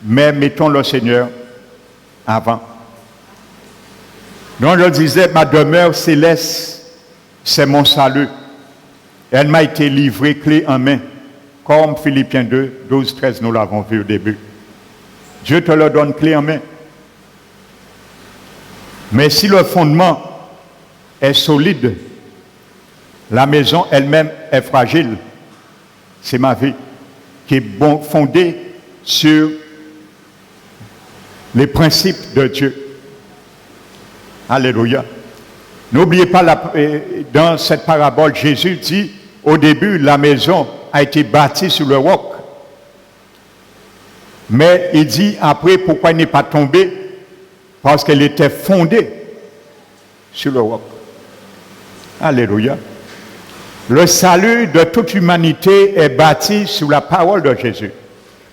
mais mettons le Seigneur avant. Donc je disais, ma demeure céleste, c'est mon salut. Elle m'a été livrée clé en main, comme Philippiens 2, 12, 13, nous l'avons vu au début. Dieu te le donne clé en main. Mais si le fondement est solide, la maison elle-même est fragile. C'est ma vie qui est fondée sur les principes de Dieu. Alléluia. N'oubliez pas, dans cette parabole, Jésus dit, au début, la maison a été bâtie sur le roc. Mais il dit après, pourquoi elle n'est pas tombée? Parce qu'elle était fondée sur le roc. Alléluia. Le salut de toute l'humanité est bâti sur la parole de Jésus.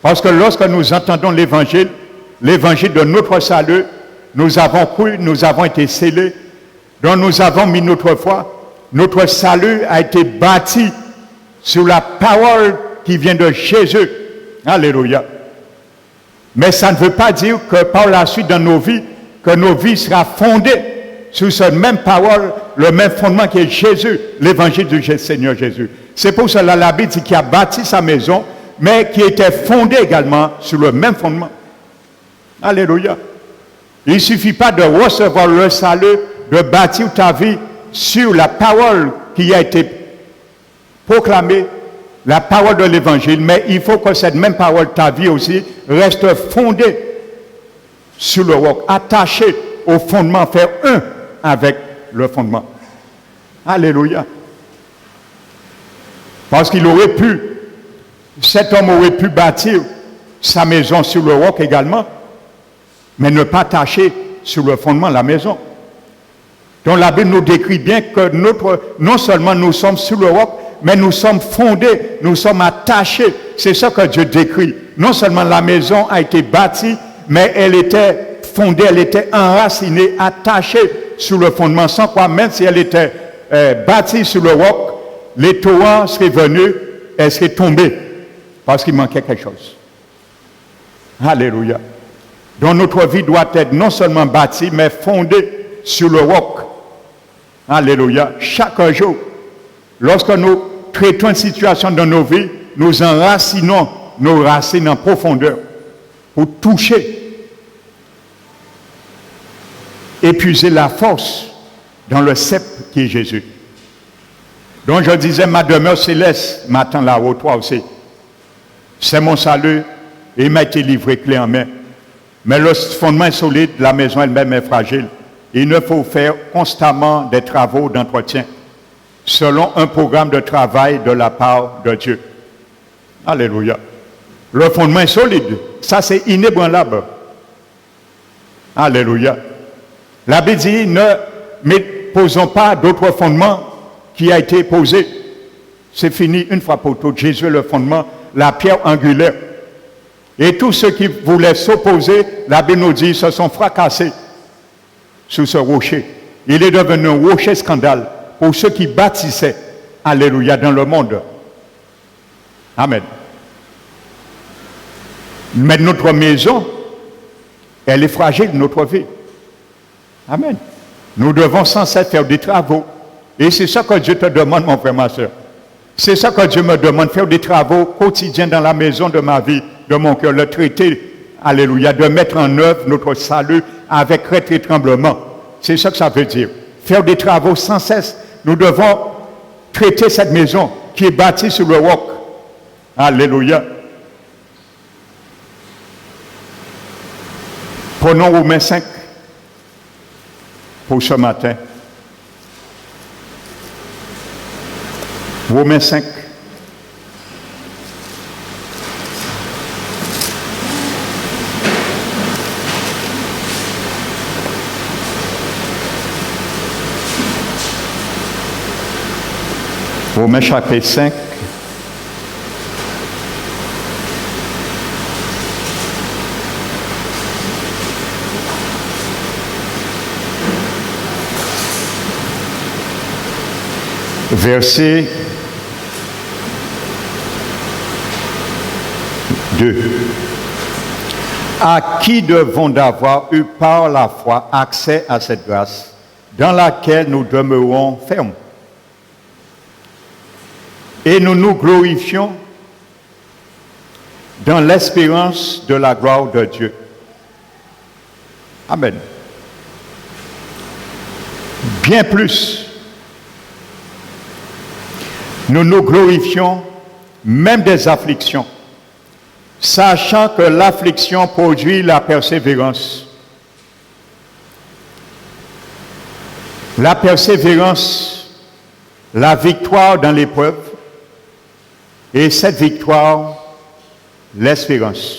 Parce que lorsque nous entendons l'évangile de notre salut, nous avons cru, nous avons été scellés, donc nous avons mis notre foi. Notre salut a été bâti sur la parole qui vient de Jésus. Alléluia. Mais ça ne veut pas dire que par la suite dans nos vies, que nos vies seront fondées sur cette même parole, le même fondement qui est Jésus, l'évangile du Seigneur Jésus. C'est pour cela la Bible dit qu'il a bâti sa maison, mais qui était fondée également sur le même fondement. Alléluia. Il ne suffit pas de recevoir le salut, de bâtir ta vie sur la parole qui a été proclamée, la parole de l'évangile, mais il faut que cette même parole, ta vie aussi, reste fondée sur le roc, attachée au fondement, faire un avec le fondement. Alléluia. Parce qu'il aurait pu, cet homme aurait pu bâtir sa maison sur le roc également, mais ne pas attacher sur le fondement de la maison. Donc la Bible nous décrit bien que non seulement nous sommes sur le roc, mais nous sommes fondés, nous sommes attachés. C'est ça que Dieu décrit. Non seulement la maison a été bâtie, mais elle était fondée, elle était enracinée, attachée sur le fondement, sans quoi même si elle était bâtie sur le roc, les torrents seraient venus, elle serait tombée, parce qu'il manquait quelque chose. Alléluia. Donc notre vie doit être non seulement bâtie, mais fondée sur le roc. Alléluia. Chaque jour, lorsque nous traitons une situation dans nos vies, nous enracinons nos racines en profondeur pour toucher, épuiser la force dans le cep qui est Jésus. Donc je disais, ma demeure céleste m'attend là-haut, toi aussi. C'est mon salut et il m'a été livré clé en main. Mais le fondement est solide, la maison elle-même est fragile. Il ne faut faire constamment des travaux d'entretien selon un programme de travail de la part de Dieu. Alléluia. Le fondement est solide. Ça, c'est inébranlable. Alléluia. La Bible dit, ne posons pas d'autres fondements qui a été posé. C'est fini une fois pour toutes. Jésus est le fondement, la pierre angulaire. Et tous ceux qui voulaient s'opposer, la Bible nous dit, se sont fracassés sur ce rocher. Il est devenu un rocher scandale pour ceux qui bâtissaient, alléluia, dans le monde. Amen. Mais notre maison, elle est fragile, notre vie. Amen. Nous devons sans cesse faire des travaux. Et c'est ça que Dieu te demande, mon frère, ma soeur. C'est ça que Dieu me demande, faire des travaux quotidiens dans la maison de ma vie, de mon cœur, le traiter, alléluia, de mettre en œuvre notre salut avec crainte et tremblement. C'est ça que ça veut dire. Faire des travaux sans cesse. Nous devons traiter cette maison qui est bâtie sur le roc. Alléluia. Prenons Romains 5 pour ce matin. Romains 5. Romains chapitre 5. Verset 2. À qui devons d'avoir eu par la foi accès à cette grâce dans laquelle nous demeurons fermes et nous nous glorifions dans l'espérance de la gloire de Dieu. Amen. Bien plus, nous nous glorifions même des afflictions, sachant que l'affliction produit la persévérance. La persévérance, la victoire dans l'épreuve, et cette victoire, l'espérance.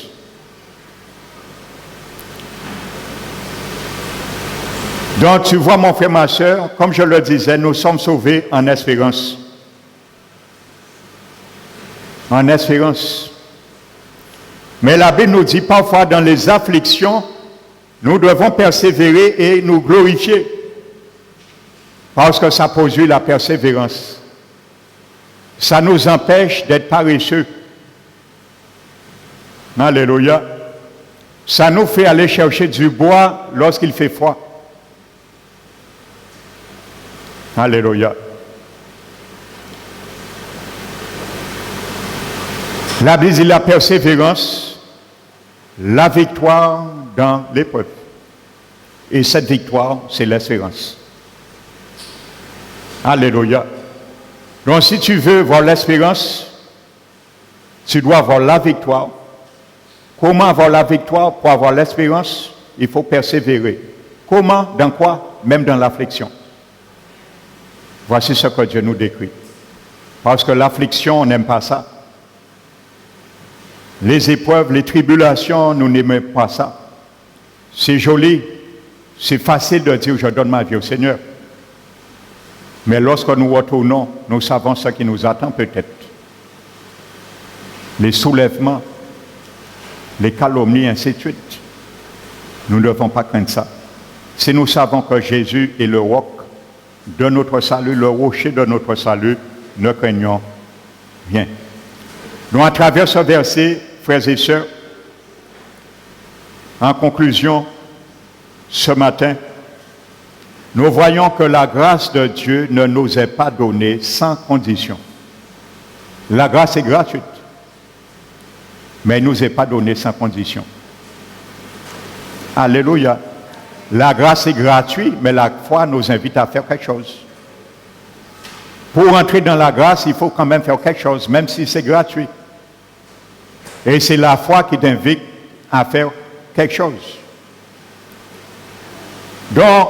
Donc tu vois mon frère, ma soeur, comme je le disais, nous sommes sauvés en espérance. En espérance. Mais la Bible nous dit parfois dans les afflictions, nous devons persévérer et nous glorifier. Parce que ça produit la persévérance. Ça nous empêche d'être paresseux, Alléluia. Ça nous fait aller chercher du bois lorsqu'il fait froid. Alléluia. La Bible dit la persévérance, la victoire dans l'épreuve. Et cette victoire, c'est l'espérance. Alléluia. Donc si tu veux voir l'espérance, tu dois avoir la victoire. Comment avoir la victoire? Pour avoir l'espérance, il faut persévérer. Comment? Dans quoi? Même dans l'affliction. Voici ce que Dieu nous décrit. Parce que l'affliction, on n'aime pas ça. Les épreuves, les tribulations, nous n'aimons pas ça. C'est joli, c'est facile de dire je donne ma vie au Seigneur. Mais lorsque nous retournons, nous savons ce qui nous attend peut-être. Les soulèvements, les calomnies, ainsi de suite. Nous ne devons pas craindre ça. Si nous savons que Jésus est le roc de notre salut, le rocher de notre salut, ne craignons rien. Donc à travers ce verset, frères et sœurs, en conclusion, ce matin, nous voyons que la grâce de Dieu ne nous est pas donnée sans condition. La grâce est gratuite, mais elle ne nous est pas donnée sans condition. Alléluia. La grâce est gratuite, mais la foi nous invite à faire quelque chose. Pour entrer dans la grâce, il faut quand même faire quelque chose, même si c'est gratuit. Et c'est la foi qui t'invite à faire quelque chose. Donc,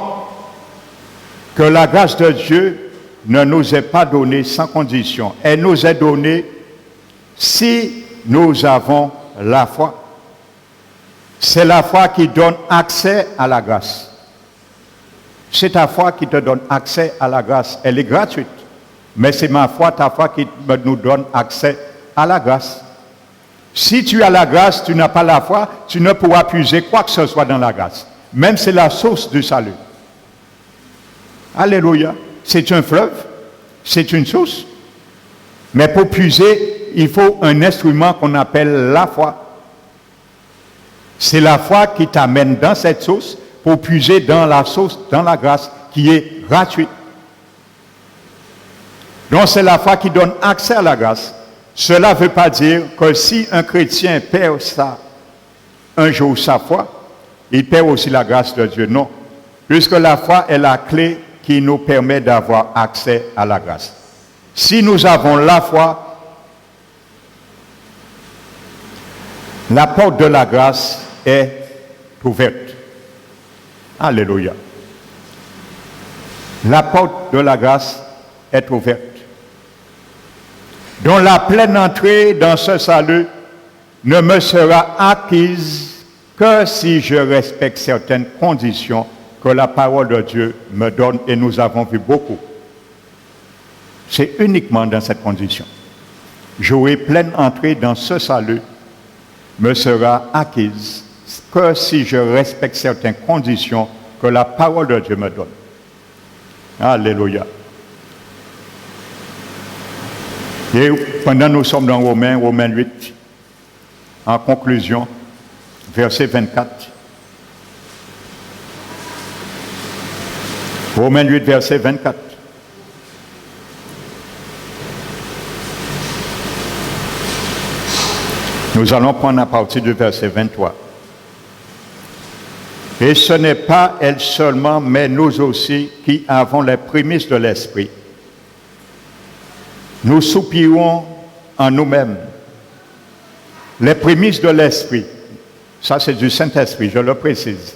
que la grâce de Dieu ne nous est pas donnée sans condition. Elle nous est donnée si nous avons la foi. C'est la foi qui donne accès à la grâce. C'est ta foi qui te donne accès à la grâce. Elle est gratuite. Mais c'est ma foi, ta foi qui nous donne accès à la grâce. Si tu as la grâce, tu n'as pas la foi, tu ne pourras puiser quoi que ce soit dans la grâce. Même c'est la source du salut. Alléluia. C'est un fleuve, c'est une source. Mais pour puiser, il faut un instrument qu'on appelle la foi. C'est la foi qui t'amène dans cette source pour puiser dans la source, dans la grâce qui est gratuite. Donc c'est la foi qui donne accès à la grâce. Cela ne veut pas dire que si un chrétien perd un jour sa foi, il perd aussi la grâce de Dieu. Non. Puisque la foi est la clé qui nous permet d'avoir accès à la grâce. Si nous avons la foi, la porte de la grâce est ouverte. Alléluia. La porte de la grâce est ouverte. Donc la pleine entrée dans ce salut ne me sera acquise que si je respecte certaines conditions que la parole de Dieu me donne, et nous avons vu beaucoup. C'est uniquement dans cette condition. J'aurai pleine entrée dans ce salut me sera acquise que si je respecte certaines conditions que la parole de Dieu me donne. Alléluia. Et pendant nous sommes dans Romains 8, en conclusion, verset 24. Romains 8, verset 24. Nous allons prendre à partir du verset 23. Et ce n'est pas elle seulement, mais nous aussi qui avons les prémices de l'Esprit. Nous soupirons en nous-mêmes. Les prémices de l'Esprit, ça c'est du Saint-Esprit, je le précise.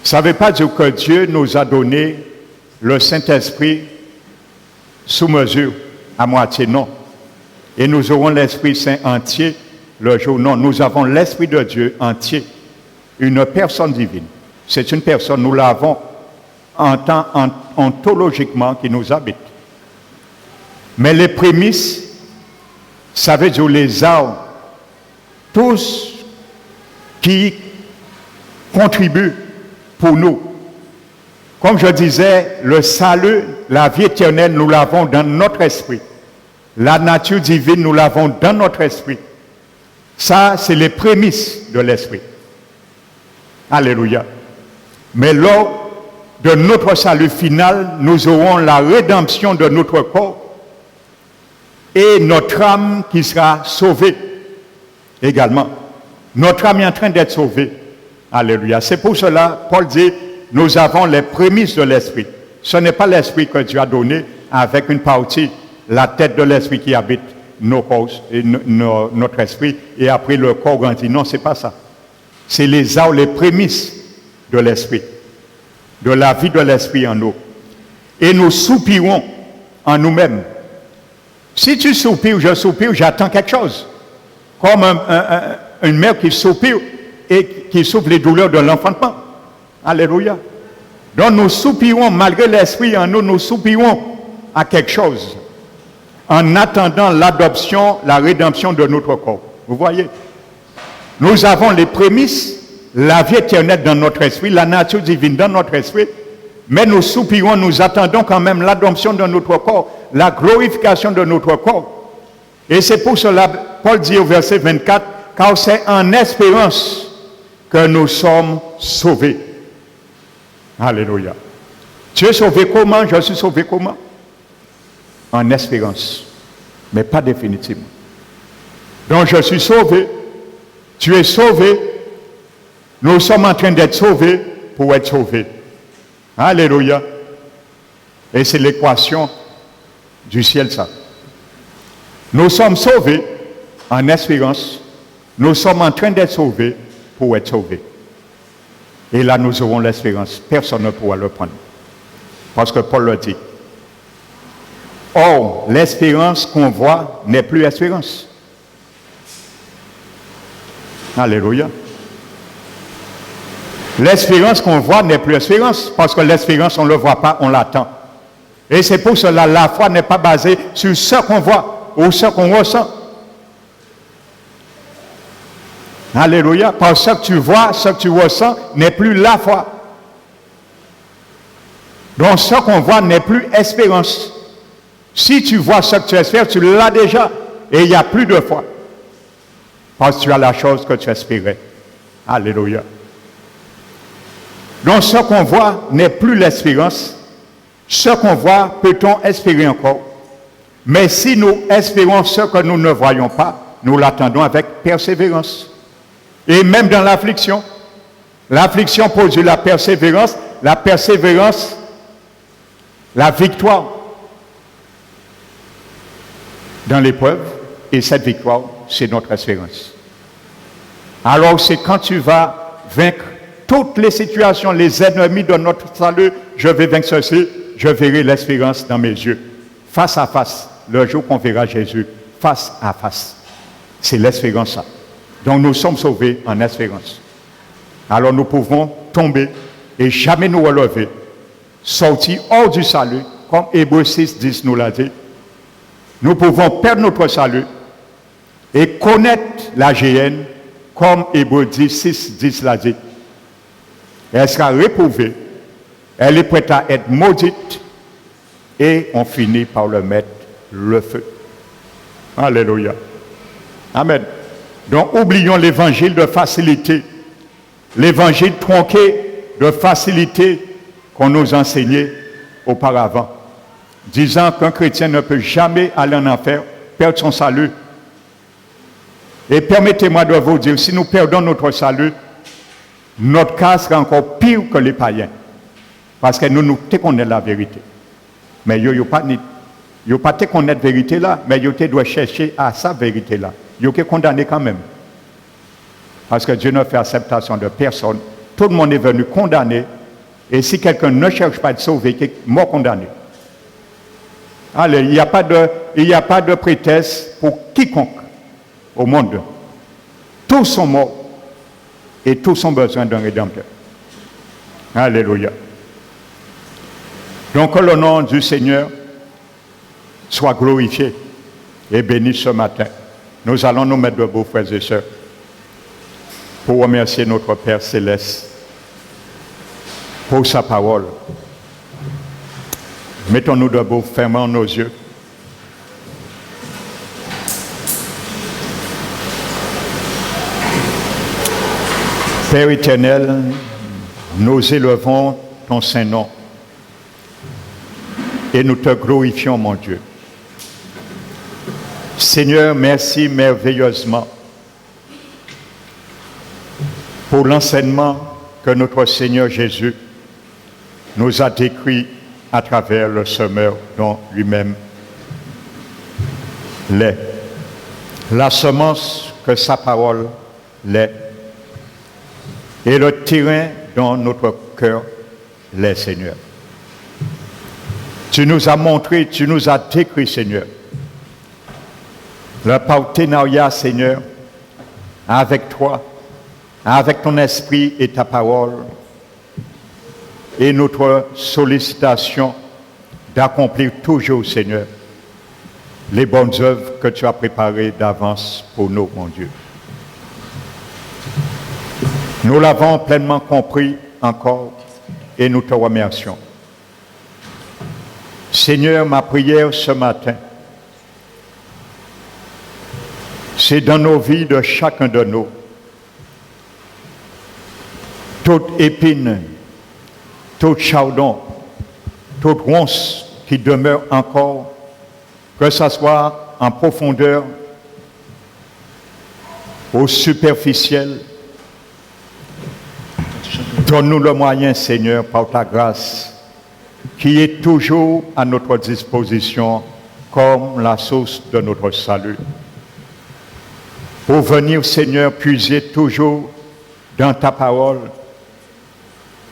Ça ne veut pas dire que Dieu nous a donné le Saint-Esprit sous mesure, à moitié, non. Et nous aurons l'Esprit Saint entier le jour, non. Nous avons l'Esprit de Dieu entier, une personne divine. C'est une personne, nous l'avons ontologiquement qui nous habite. Mais les prémices, ça veut dire les arbres, tous qui contribuent pour nous. Comme je disais, le salut, la vie éternelle, nous l'avons dans notre esprit. La nature divine, nous l'avons dans notre esprit. Ça, c'est les prémices de l'esprit. Alléluia. Mais lors de notre salut final, nous aurons la rédemption de notre corps et notre âme qui sera sauvée également. Notre âme est en train d'être sauvée. Alléluia. C'est pour cela, Paul dit, nous avons les prémices de l'esprit. Ce n'est pas l'esprit que Dieu a donné avec une partie, la tête de l'esprit qui habite nos corps, notre esprit, et après le corps grandit. Non, ce n'est pas ça. C'est les prémices de l'esprit, de la vie de l'esprit en nous. Et nous soupirons en nous-mêmes. Si tu soupires, je soupire, j'attends quelque chose. Comme une mère qui soupire et qui souffre les douleurs de l'enfantement. Alléluia. Donc nous soupirons, malgré l'esprit en nous, nous soupirons à quelque chose. En attendant l'adoption, la rédemption de notre corps. Vous voyez? Nous avons les prémices, la vie éternelle dans notre esprit, la nature divine dans notre esprit, mais nous soupirons, nous attendons quand même l'adoption de notre corps, la glorification de notre corps. Et c'est pour cela, Paul dit au verset 24, car c'est en espérance que nous sommes sauvés. Alléluia. Tu es sauvé comment? Je suis sauvé comment? En espérance, mais pas définitivement. Donc je suis sauvé, tu es sauvé, nous sommes en train d'être sauvés pour être sauvés. Alléluia. Et c'est l'équation du ciel, ça. Nous sommes sauvés en espérance, nous sommes en train d'être sauvés pour être sauvés. Et là, nous aurons l'espérance. Personne ne pourra le prendre. Parce que Paul le dit. Or, l'espérance qu'on voit n'est plus espérance. Alléluia. L'espérance qu'on voit n'est plus espérance, parce que l'espérance, on ne le voit pas, on l'attend. Et c'est pour cela, la foi n'est pas basée sur ce qu'on voit ou ce qu'on ressent. Alléluia. Parce que ce que tu vois, ce que tu ressens n'est plus la foi. Donc ce qu'on voit n'est plus espérance. Si tu vois ce que tu espères, tu l'as déjà. Et il n'y a plus de foi. Parce que tu as la chose que tu espérais. Alléluia. Donc ce qu'on voit n'est plus l'espérance. Ce qu'on voit, peut-on espérer encore? Mais si nous espérons ce que nous ne voyons pas, nous l'attendons avec persévérance. Et même dans l'affliction produit la persévérance, la victoire dans l'épreuve, et cette victoire, c'est notre espérance. Alors c'est quand tu vas vaincre toutes les situations, les ennemis de notre salut, je vais vaincre ceci, je verrai l'espérance dans mes yeux, face à face, le jour qu'on verra Jésus, face à face. C'est l'espérance, ça. Donc nous sommes sauvés en espérance. Alors nous pouvons tomber et jamais nous relever, sortir hors du salut, comme Hébreux 6, 10 nous l'a dit. Nous pouvons perdre notre salut et connaître la géhenne, comme Hébreux 10, 6, 10 l'a dit. Elle sera réprouvée, elle est prête à être maudite et on finit par le mettre le feu. Alléluia. Amen. Donc oublions l'évangile de facilité, l'évangile tronqué de facilité qu'on nous enseignait auparavant, disant qu'un chrétien ne peut jamais aller en enfer, perdre son salut. Et permettez-moi de vous dire, si nous perdons notre salut, notre cas sera encore pire que les païens, parce que nous connaissons la vérité. Mais ils n'ont pas connaître la vérité là, mais ils doivent chercher à sa vérité là. Ils sont condamnés quand même. Parce que Dieu ne fait acceptation de personne. Tout le monde est venu condamner. Et si quelqu'un ne cherche pas à être sauvé, il est mort condamné. Allez, il n'y a pas de prétexte pour quiconque au monde. Tous sont morts et tous ont besoin d'un rédempteur. Alléluia. Donc que le nom du Seigneur soit glorifié et béni ce matin. Nous allons nous mettre debout, frères et sœurs, pour remercier notre Père Céleste pour sa parole. Mettons-nous debout, fermons nos yeux. Père éternel, nous élevons ton Saint-Nom et nous te glorifions, mon Dieu. Seigneur, merci merveilleusement pour l'enseignement que notre Seigneur Jésus nous a décrit à travers le semeur dont lui-même l'est. La semence que sa parole l'est et le terrain dont notre cœur l'est, Seigneur. Tu nous as montré, tu nous as décrit, Seigneur, le partenariat, Seigneur, avec toi, avec ton esprit et ta parole, et notre sollicitation d'accomplir toujours, Seigneur, les bonnes œuvres que tu as préparées d'avance pour nous, mon Dieu. Nous l'avons pleinement compris encore et nous te remercions. Seigneur, ma prière ce matin, c'est dans nos vies de chacun de nous, toute épine, tout chardon, toute ronce qui demeure encore, que ce soit en profondeur ou superficiel, donne-nous le moyen, Seigneur, par ta grâce, qui est toujours à notre disposition comme la source de notre salut. Pour venir, Seigneur, puiser toujours dans ta parole,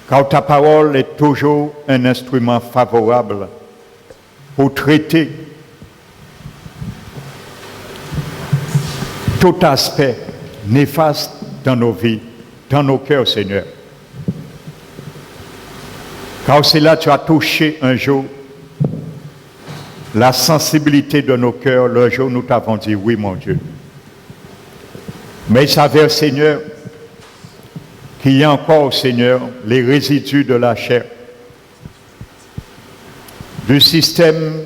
car ta parole est toujours un instrument favorable pour traiter tout aspect néfaste dans nos vies, dans nos cœurs, Seigneur. Car c'est là que tu as touché un jour la sensibilité de nos cœurs, le jour où nous t'avons dit oui, mon Dieu. Mais il s'avère, Seigneur, qu'il y a encore, Seigneur, les résidus de la chair, du système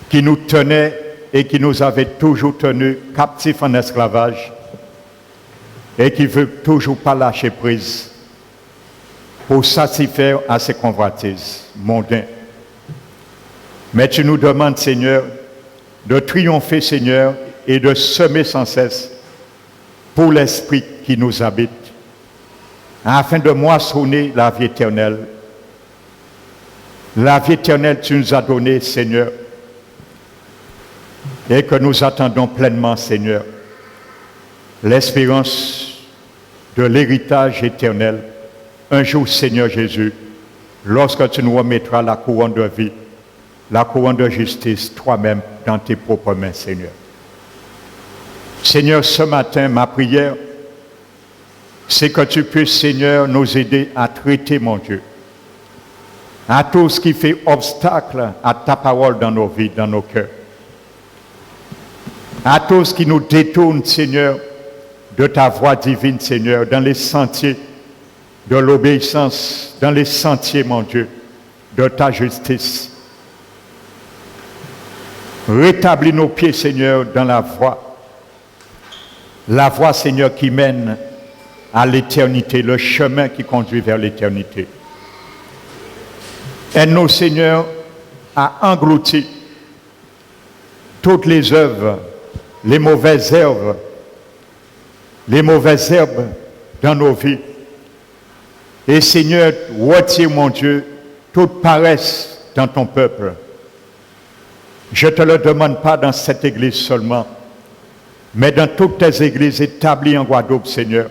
qui nous tenait et qui nous avait toujours tenus captifs en esclavage et qui ne veut toujours pas lâcher prise pour satisfaire à ses convoitises mondaines. Mais tu nous demandes, Seigneur, de triompher, Seigneur, et de semer sans cesse pour l'Esprit qui nous habite, afin de moissonner la vie éternelle. La vie éternelle, tu nous as donnée, Seigneur, et que nous attendons pleinement, Seigneur, l'espérance de l'héritage éternel. Un jour, Seigneur Jésus, lorsque tu nous remettras la couronne de vie, la couronne de justice, toi-même, dans tes propres mains, Seigneur. Seigneur, ce matin, ma prière, c'est que tu puisses, Seigneur, nous aider à traiter, mon Dieu, à tout ce qui fait obstacle à ta parole dans nos vies, dans nos cœurs, à tout ce qui nous détourne, Seigneur, de ta voie divine, Seigneur, dans les sentiers de l'obéissance, dans les sentiers, mon Dieu, de ta justice. Rétablis nos pieds, Seigneur, dans la voie, Seigneur, qui mène à l'éternité, le chemin qui conduit vers l'éternité. Aide-nous, Seigneur, à engloutir toutes les œuvres, les mauvaises herbes dans nos vies. Et Seigneur, retire, mon Dieu, toute paresse dans ton peuple. Je ne te le demande pas dans cette église seulement, mais dans toutes tes églises établies en Guadeloupe, Seigneur.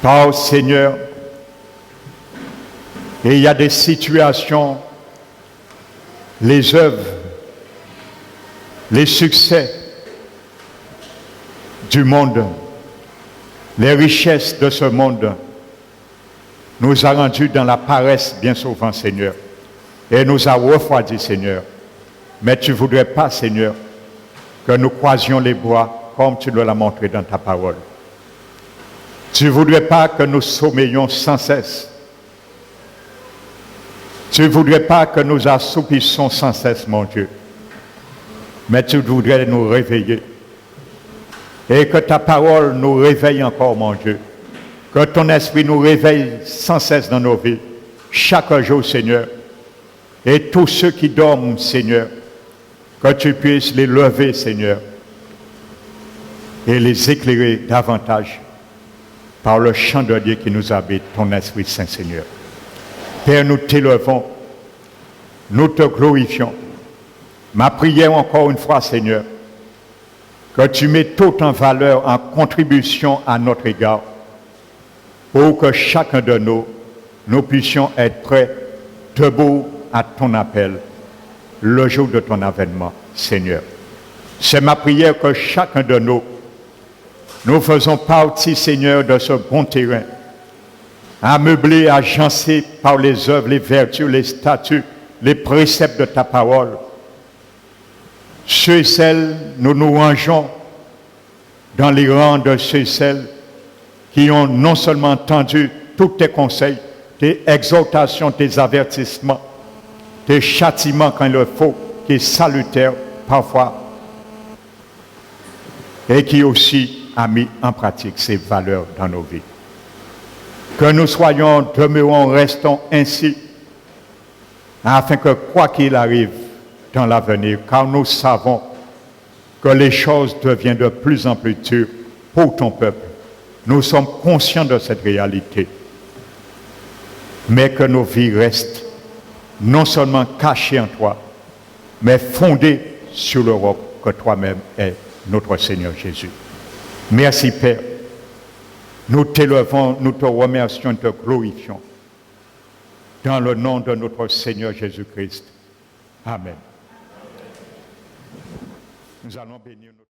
Car, Seigneur, et il y a des situations, les œuvres, les succès du monde, les richesses de ce monde nous a rendus dans la paresse bien souvent, Seigneur, et nous a refroidis, Seigneur. Mais tu ne voudrais pas, Seigneur, que nous croisions les bois comme tu nous l'as montré dans ta parole. Tu ne voudrais pas que nous sommeillions sans cesse. Tu ne voudrais pas que nous assoupissions sans cesse, mon Dieu. Mais tu voudrais nous réveiller Et que ta parole nous réveille encore, mon Dieu. Que ton esprit nous réveille sans cesse dans nos vies, chaque jour, Seigneur. Et tous ceux qui dorment, Seigneur, que tu puisses les lever, Seigneur, et les éclairer davantage par le chant de Dieu qui nous habite, ton Esprit Saint, Seigneur. Père, nous t'élevons, nous te glorifions. Ma prière encore une fois, Seigneur, que tu mets tout en valeur, en contribution à notre égard, pour que chacun de nous puissions être prêts, debout à ton appel, le jour de ton avènement, Seigneur. C'est ma prière que chacun de nous faisons partie, Seigneur, de ce bon terrain, ameublé, agencé par les œuvres, les vertus, les statuts, les préceptes de ta parole. Ceux et celles, nous nous rangeons dans les rangs de ceux et celles qui ont non seulement entendu tous tes conseils, tes exhortations, tes avertissements, tes châtiments quand il le faut, qui est salutaire parfois, et qui aussi a mis en pratique ces valeurs dans nos vies. Que nous soyons, demeurons, restons ainsi, afin que quoi qu'il arrive dans l'avenir, car nous savons que les choses deviennent de plus en plus dures pour ton peuple. Nous sommes conscients de cette réalité, mais que nos vies restent non seulement cachées en toi, mais fondées sur le roc que toi-même es, notre Seigneur Jésus. Merci Père. Nous t'élevons, nous te remercions, nous te glorifions. Dans le nom de notre Seigneur Jésus-Christ. Amen. Nous allons bénir notre